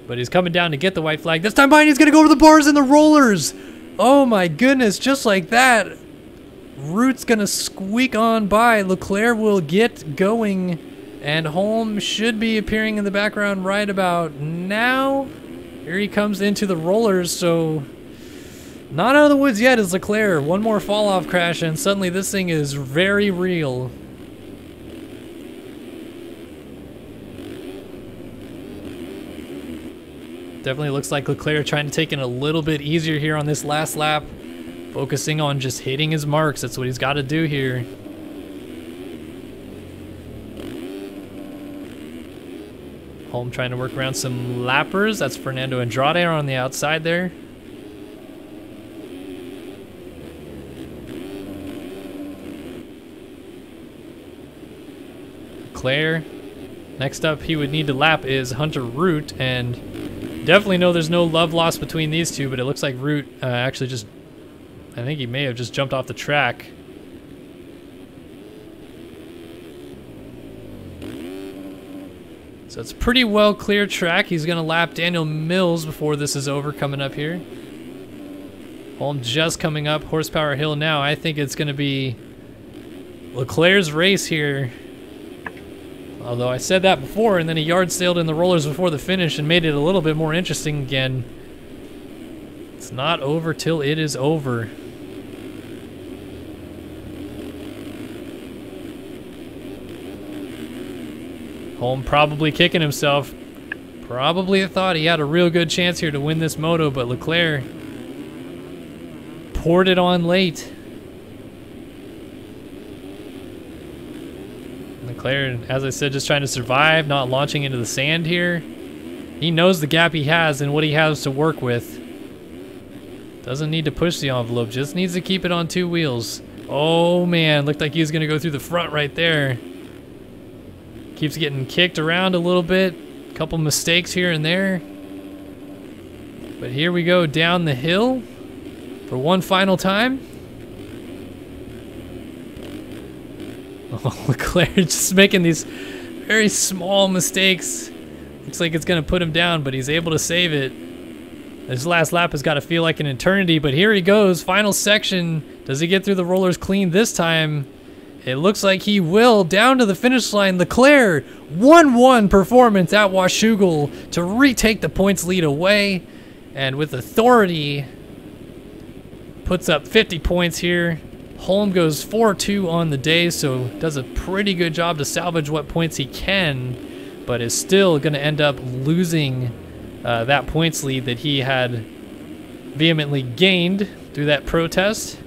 But he's coming down to get the white flag. This time by, he's going to go over the bars and the rollers. Oh my goodness, just like that. Root's gonna squeak on by. Leclerc will get going, and Holm should be appearing in the background right about now. Here he comes into the rollers, so not out of the woods yet is Leclerc. One more fall-off crash, and suddenly this thing is very real. Definitely looks like Leclerc trying to take it a little bit easier here on this last lap. Focusing on just hitting his marks. That's what he's got to do here. Holm trying to work around some lappers. That's Fernando Andrade on the outside there. Leclerc. Next up he would need to lap is Hunter Root, and definitely know there's no love lost between these two, but it looks like Root actually just, I think he may have just jumped off the track. So it's a pretty well clear track. He's going to lap Daniel Mills before this is over coming up here. Holm just coming up Horsepower Hill now. I think it's going to be Leclerc's race here. Although I said that before, and then he yard sailed in the rollers before the finish and made it a little bit more interesting again. It's not over till it is over. Holm probably kicking himself. Probably thought he had a real good chance here to win this moto, but Leclerc poured it on late. Leclerc, as I said, just trying to survive, not launching into the sand here. He knows the gap he has and what he has to work with. Doesn't need to push the envelope, just needs to keep it on 2 wheels. Oh man, looked like he was gonna go through the front right there. Keeps getting kicked around a little bit. A couple mistakes here and there. But here we go down the hill for one final time. Oh, Leclerc just making these very small mistakes. Looks like it's gonna put him down, but he's able to save it. This last lap has got to feel like an eternity, but here he goes. Final section. Does he get through the rollers clean this time? It looks like he will. Down to the finish line. Leclerc, 1-1 performance at Washougal to retake the points lead away. And with authority, puts up 50 points here. Holm goes 4-2 on the day, so does a pretty good job to salvage what points he can, but is still going to end up losing that points lead that he had vehemently gained through that protest.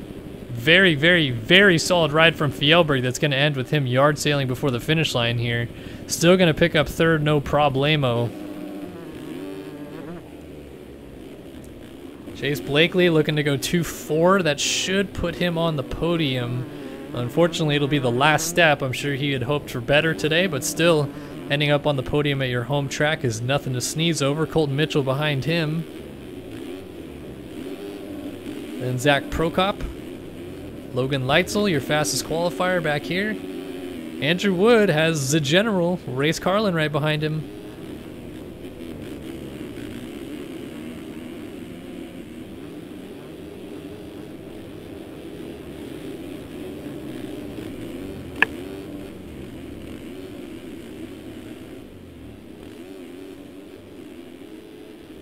Very, very, very solid ride from Fjellberg that's going to end with him yard sailing before the finish line here. Still going to pick up third, no problemo. Chase Blakely looking to go 2-4. That should put him on the podium. Unfortunately, it'll be the last step. I'm sure he had hoped for better today, but still, ending up on the podium at your home track is nothing to sneeze over. Colton Mitchell behind him. Then Zach Prokop. Logan Leitzel, your fastest qualifier back here. Andrew Wood has the general, Race Carlin, right behind him.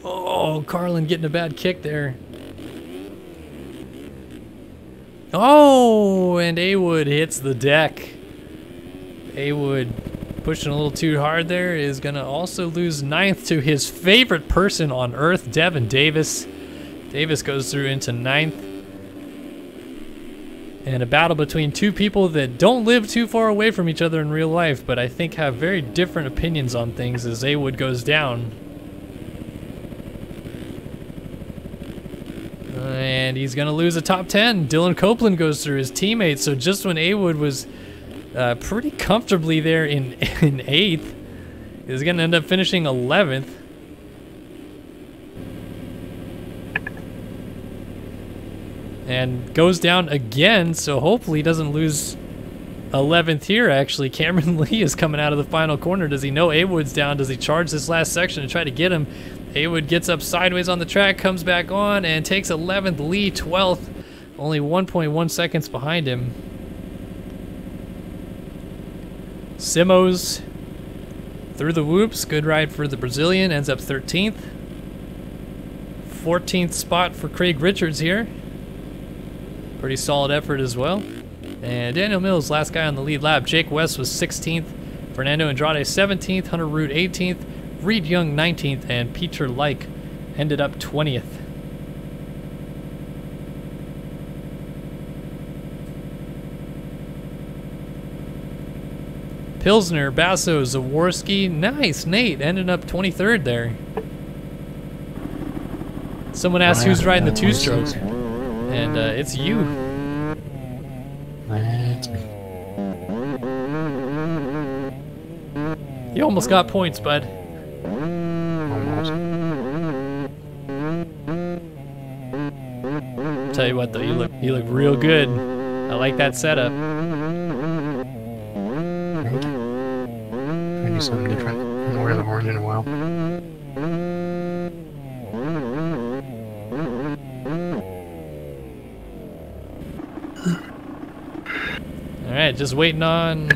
Oh, Carlin getting a bad kick there. Oh, and Awood hits the deck. Awood pushing a little too hard there is going to also lose 9th to his favorite person on earth, Devin Davis. Davis goes through into 9th. And a battle between two people that don't live too far away from each other in real life, but I think have very different opinions on things as Awood goes down. And he's going to lose a top 10. Dylan Copeland goes through his teammate. So just when Awood was pretty comfortably there in 8th, is going to end up finishing 11th. And goes down again, so hopefully he doesn't lose 11th here, actually. Cameron Lee is coming out of the final corner. Does he know Awood's down? Does he charge this last section to try to get him? Awood gets up sideways on the track, comes back on, and takes 11th. Lee 12th, only 1.1 seconds behind him. Simos through the whoops. Good ride for the Brazilian. Ends up 13th. 14th spot for Craig Richards here. Pretty solid effort as well. And Daniel Mills, last guy on the lead lap. Jake West was 16th. Fernando Andrade 17th. Hunter Root 18th. Reed Young 19th, and Peter Like ended up 20th. Pilsner, Basso, Zaworski, nice. Nate ended up 23rd there. Someone asked who's riding the two-stroke, and it's you.
That's me.
You almost got points, bud. Tell you what though, you look real good. I like that setup.
Thank you. I do something different. I haven't worn the orange in a while.
Alright, just waiting on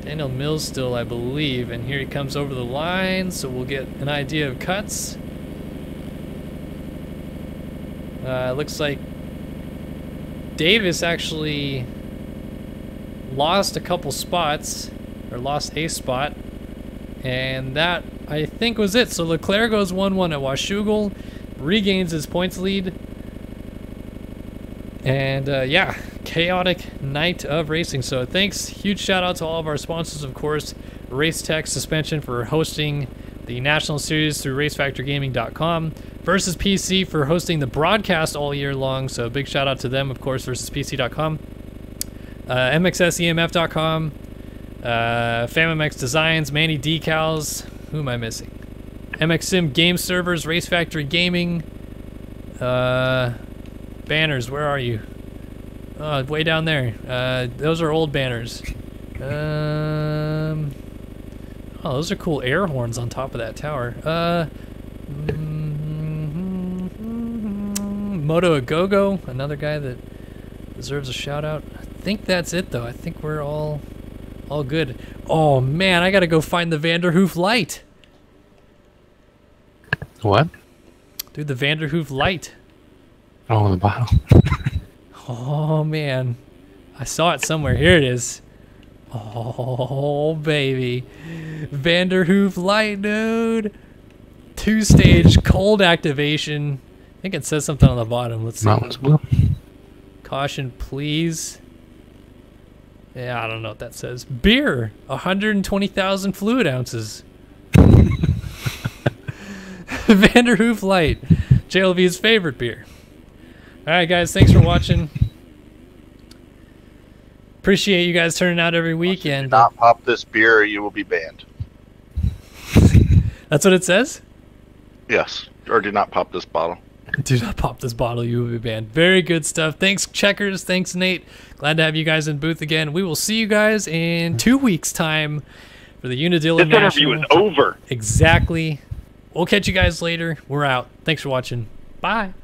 Daniel Mills still, I believe, and here he comes over the line, so we'll get an idea of cuts. Looks like Davis actually lost a couple spots, or lost a spot, and that, I think, was it. So Leclerc goes 1-1 at Washougal, regains his points lead, and yeah, chaotic night of racing. So thanks, huge shout out to all of our sponsors, of course, Race Tech Suspension for hosting the National Series through RaceFactorGaming.com, Versus PC for hosting the broadcast all year long, so big shout out to them, of course, VersusPC.com, MXSEMF.com, FamMX Designs, Manny Decals, who am I missing? MX Sim Game Servers, Race Factory Gaming, banners, where are you? Way down there. Those are old banners. Oh, those are cool air horns on top of that tower. Moto Agogo, another guy that deserves a shout out. I think that's it though. I think we're all good. Oh man, I gotta go find the Vanderhoof light.
What?
Dude, the Vanderhoof light.
Oh, the bottle.
Oh man, I saw it somewhere. Here it is. Oh baby, Vanderhoof light, dude. 2-stage cold activation. I think it says something on the bottom. Let's see.
Mountains blue.
Caution, please. Yeah, I don't know what that says. Beer, 120,000 fluid ounces. Vanderhoof Light, JLV's favorite beer. All right, guys, thanks for watching. Appreciate you guys turning out every week. And
do not pop this beer, or you will be banned.
That's what it says?
Yes, or do not pop this bottle.
Do not pop this bottle, you will be banned. Very good stuff. Thanks, Checkers. Thanks, Nate. Glad to have you guys in booth again. We will see you guys in 2 weeks' time for the Unadilla
This interview is over.
Exactly. We'll catch you guys later. We're out. Thanks for watching. Bye.